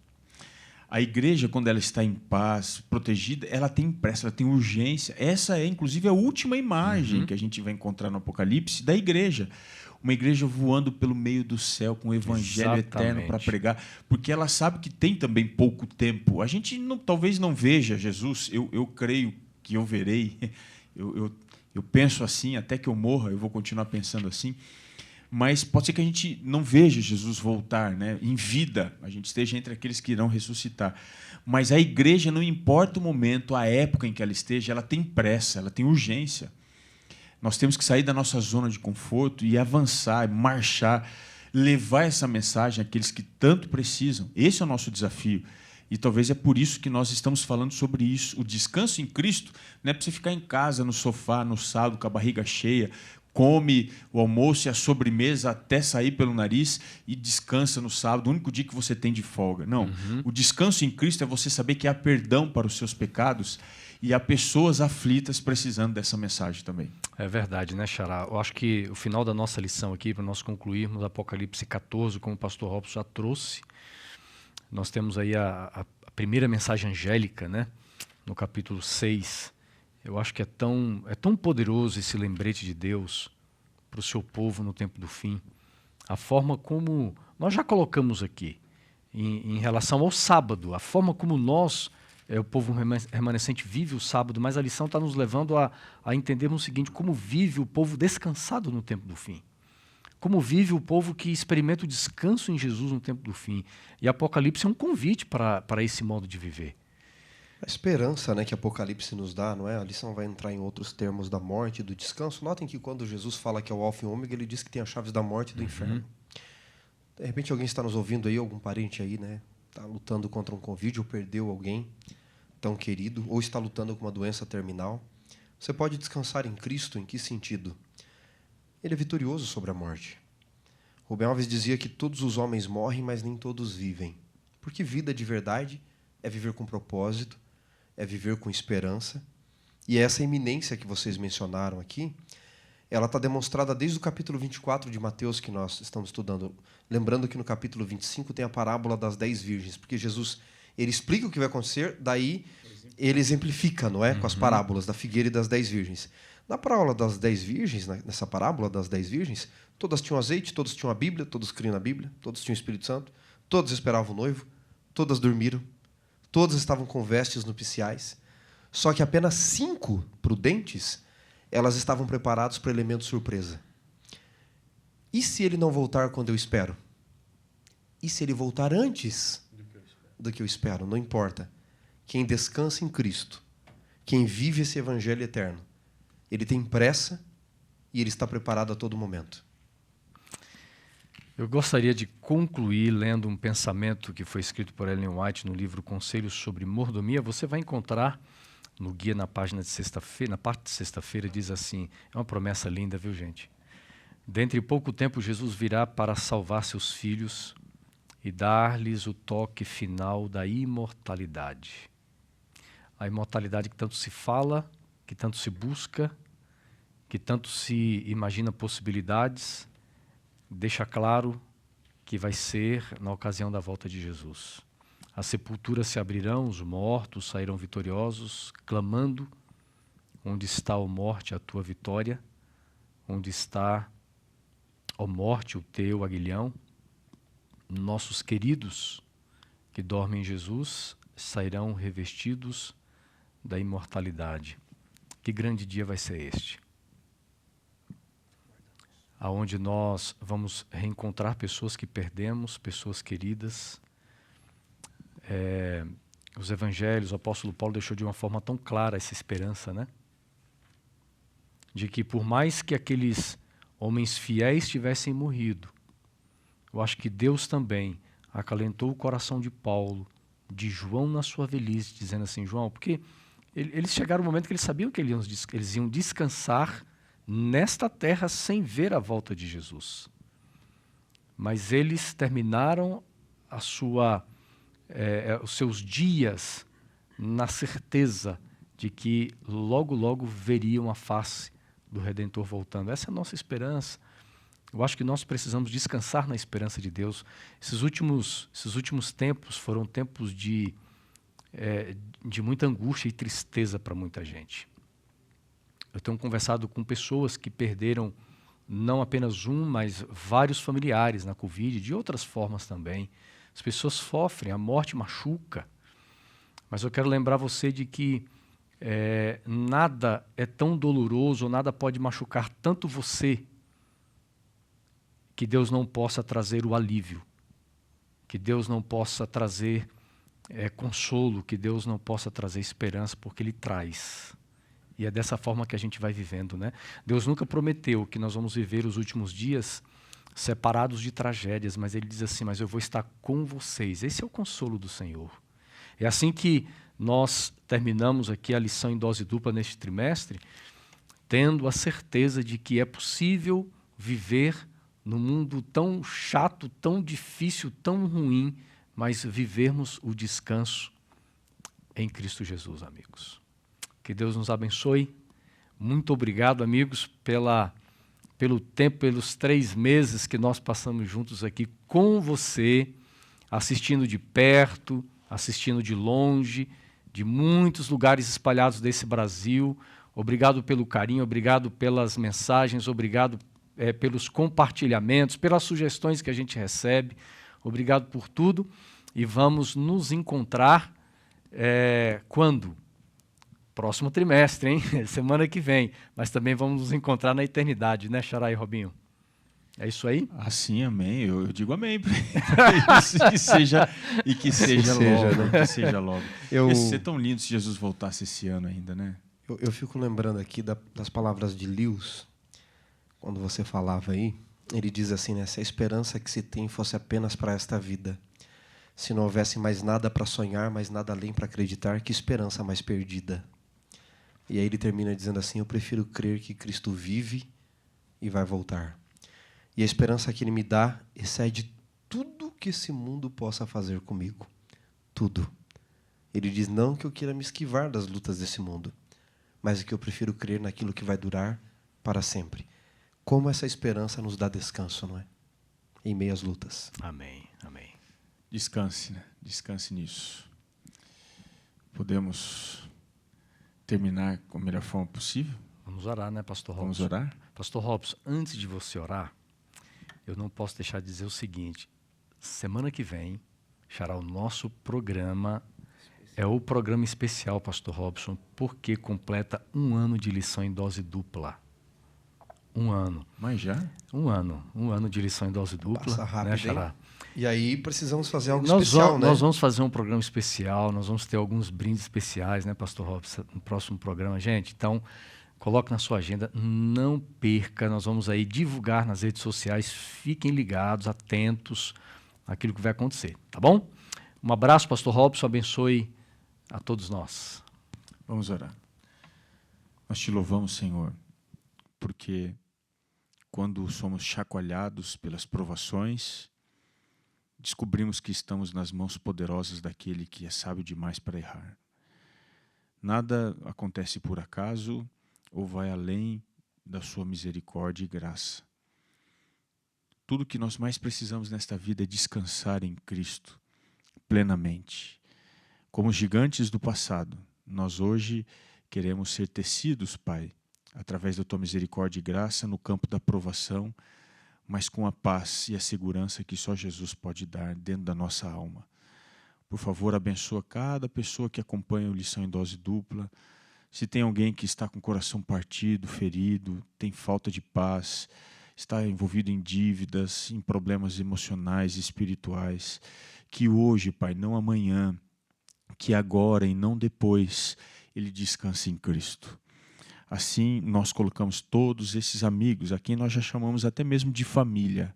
A igreja, quando ela está em paz, protegida, ela tem pressa, ela tem urgência. Essa é, inclusive, a última imagem que a gente vai encontrar no Apocalipse da igreja. Uma igreja voando pelo meio do céu com o evangelho eterno para pregar, porque ela sabe que tem também pouco tempo. A gente talvez não veja Jesus, eu creio que eu verei, eu penso assim, até que eu morra, eu vou continuar pensando assim. Mas pode ser que a gente não veja Jesus voltar, né? Em vida, a gente esteja entre aqueles que irão ressuscitar. Mas a igreja, não importa o momento, a época em que ela esteja, ela tem pressa, ela tem urgência. Nós temos que sair da nossa zona de conforto e avançar, marchar, levar essa mensagem àqueles que tanto precisam. Esse é o nosso desafio. E talvez é por isso que nós estamos falando sobre isso. O descanso em Cristo não é para você ficar em casa, no sofá, no sábado, com a barriga cheia, come o almoço e a sobremesa até sair pelo nariz e descansa no sábado, o único dia que você tem de folga. Não. O descanso em Cristo é você saber que há perdão para os seus pecados e há pessoas aflitas precisando dessa mensagem também. É verdade, né, Xará? Eu acho que o final da nossa lição aqui, para nós concluirmos, Apocalipse 14, como o pastor Robson já trouxe, nós temos aí a primeira mensagem angélica, né, no capítulo 6. Eu acho que é tão poderoso esse lembrete de Deus para o seu povo no tempo do fim. A forma como nós já colocamos aqui, em relação ao sábado, a forma como nós, o povo remanescente, vive o sábado, mas a lição está nos levando a entendermos o seguinte: como vive o povo descansado no tempo do fim. Como vive o povo que experimenta o descanso em Jesus no tempo do fim. E Apocalipse é um convite para esse modo de viver. A esperança, né, que Apocalipse nos dá, não é? A lição vai entrar em outros termos da morte e do descanso. Notem que quando Jesus fala que é o alfa e o ômega, ele diz que tem as chaves da morte e do inferno. De repente alguém está nos ouvindo aí, algum parente aí, né, está lutando contra um Covid ou perdeu alguém tão querido, ou está lutando com uma doença terminal. Você pode descansar em Cristo. Em que sentido? Ele é vitorioso sobre a morte. Rubem Alves dizia que todos os homens morrem, mas nem todos vivem. Porque vida de verdade é viver com propósito, é viver com esperança. E essa iminência que vocês mencionaram aqui, ela está demonstrada desde o capítulo 24 de Mateus, que nós estamos estudando. Lembrando que no capítulo 25 tem a parábola das 10 virgens, porque Jesus, ele explica o que vai acontecer, daí ele exemplifica, não é? Com as parábolas da figueira e das 10 virgens. Na parábola das 10 virgens, nessa parábola das 10 virgens, todas tinham azeite, todos tinham a Bíblia, todos criam na Bíblia, todos tinham o Espírito Santo, todos esperavam o noivo, todas dormiram, todas estavam com vestes nupciais, só que apenas 5 prudentes, elas estavam preparadas para o elemento surpresa. E se ele não voltar quando eu espero? E se ele voltar antes do que eu espero? Não importa. Quem descansa em Cristo, quem vive esse evangelho eterno, ele tem pressa e ele está preparado a todo momento. Eu gostaria de concluir lendo um pensamento que foi escrito por Ellen White no livro Conselhos sobre Mordomia. Você vai encontrar no guia na página de sexta-feira, na parte de sexta-feira, diz assim, é uma promessa linda, viu, gente? Dentro de pouco tempo Jesus virá para salvar seus filhos e dar-lhes o toque final da imortalidade. A imortalidade que tanto se fala, que tanto se busca, que tanto se imagina possibilidades, deixa claro que vai ser na ocasião da volta de Jesus. As sepulturas se abrirão, os mortos sairão vitoriosos, clamando: onde está, ó morte, a tua vitória? Onde está, ó morte, o teu aguilhão? Nossos queridos que dormem em Jesus sairão revestidos da imortalidade. Que grande dia vai ser este, aonde nós vamos reencontrar pessoas que perdemos, pessoas queridas. Os evangelhos, o apóstolo Paulo deixou de uma forma tão clara essa esperança, né? De que por mais que aqueles homens fiéis tivessem morrido, eu acho que Deus também acalentou o coração de Paulo, de João na sua velhice, dizendo assim: João, porque eles chegaram no momento que eles sabiam que eles iam descansar nesta terra sem ver a volta de Jesus. Mas eles terminaram os seus dias na certeza de que logo, logo veriam a face do Redentor voltando. Essa é a nossa esperança. Eu acho que nós precisamos descansar na esperança de Deus. Esses últimos tempos foram tempos de muita angústia e tristeza para muita gente. Eu tenho conversado com pessoas que perderam não apenas um, mas vários familiares na Covid, de outras formas também. As pessoas sofrem, a morte machuca. Mas eu quero lembrar você de que nada é tão doloroso, nada pode machucar tanto você, que Deus não possa trazer o alívio, que Deus não possa trazer consolo, que Deus não possa trazer esperança, porque Ele traz. E é dessa forma que a gente vai vivendo, né? Deus nunca prometeu que nós vamos viver os últimos dias separados de tragédias, mas Ele diz assim, mas eu vou estar com vocês. Esse é o consolo do Senhor. É assim que nós terminamos aqui a lição em dose dupla neste trimestre, tendo a certeza de que é possível viver num mundo tão chato, tão difícil, tão ruim, mas vivermos o descanso em Cristo Jesus, amigos. Que Deus nos abençoe. Muito obrigado, amigos, pelo tempo, pelos 3 meses que nós passamos juntos aqui com você, assistindo de perto, assistindo de longe, de muitos lugares espalhados desse Brasil. Obrigado pelo carinho, obrigado pelas mensagens, obrigado pelos compartilhamentos, pelas sugestões que a gente recebe. Obrigado por tudo. E vamos nos encontrar quando? Próximo trimestre, hein? Semana que vem. Mas também vamos nos encontrar na eternidade, né, Xará e Robinho? É isso aí? Assim, amém. Eu digo amém para isso, que seja logo, né? Que seja logo. Ia ser tão lindo se Jesus voltasse esse ano ainda, né? Eu fico lembrando aqui das palavras de Lewis, quando você falava aí. Ele diz assim, né? Se a esperança que se tem fosse apenas para esta vida, se não houvesse mais nada para sonhar, mais nada além para acreditar, que esperança mais perdida. E aí ele termina dizendo assim, eu prefiro crer que Cristo vive e vai voltar. E a esperança que Ele me dá excede tudo que esse mundo possa fazer comigo. Tudo. Ele diz, não que eu queira me esquivar das lutas desse mundo, mas que eu prefiro crer naquilo que vai durar para sempre. Como essa esperança nos dá descanso, não é? Em meio às lutas. Amém, amém. Descanse, né? Descanse nisso. Podemos terminar com a melhor forma possível? Vamos orar, né, Pastor Robson? Vamos orar? Pastor Robson, antes de você orar, eu não posso deixar de dizer o seguinte, semana que vem, Xará, o nosso programa é o programa especial, Pastor Robson, porque completa 1 ano de lição em dose dupla. 1 ano. Mas já? 1 ano de lição em dose dupla. Passa rápido, né, Xará? E aí precisamos fazer algo especial, né? Nós vamos fazer um programa especial, nós vamos ter alguns brindes especiais, né, Pastor Robson, no próximo programa. Gente, então, coloque na sua agenda, não perca, nós vamos aí divulgar nas redes sociais, fiquem ligados, atentos àquilo que vai acontecer, tá bom? Um abraço, Pastor Robson, abençoe a todos nós. Vamos orar. Nós te louvamos, Senhor, porque quando somos chacoalhados pelas provações, descobrimos que estamos nas mãos poderosas daquele que é sábio demais para errar. Nada acontece por acaso ou vai além da sua misericórdia e graça. Tudo que nós mais precisamos nesta vida é descansar em Cristo plenamente. Como gigantes do passado, nós hoje queremos ser tecidos, Pai, através da Tua misericórdia e graça no campo da provação, mas com a paz e a segurança que só Jesus pode dar dentro da nossa alma. Por favor, abençoa cada pessoa que acompanha o Lição em Dose Dupla. Se tem alguém que está com o coração partido, ferido, tem falta de paz, está envolvido em dívidas, em problemas emocionais e espirituais, que hoje, Pai, não amanhã, que agora e não depois, ele descanse em Cristo. Assim, nós colocamos todos esses amigos, a quem nós já chamamos até mesmo de família.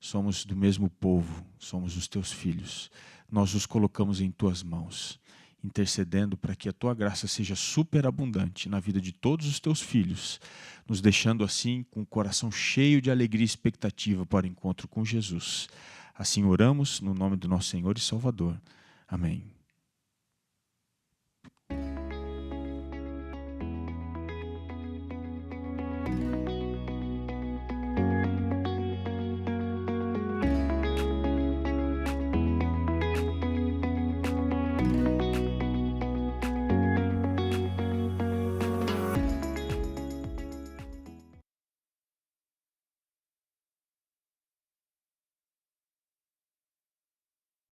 Somos do mesmo povo, somos os teus filhos. Nós os colocamos em tuas mãos, intercedendo para que a tua graça seja superabundante na vida de todos os teus filhos, nos deixando assim com o coração cheio de alegria e expectativa para o encontro com Jesus. Assim oramos no nome do nosso Senhor e Salvador. Amém.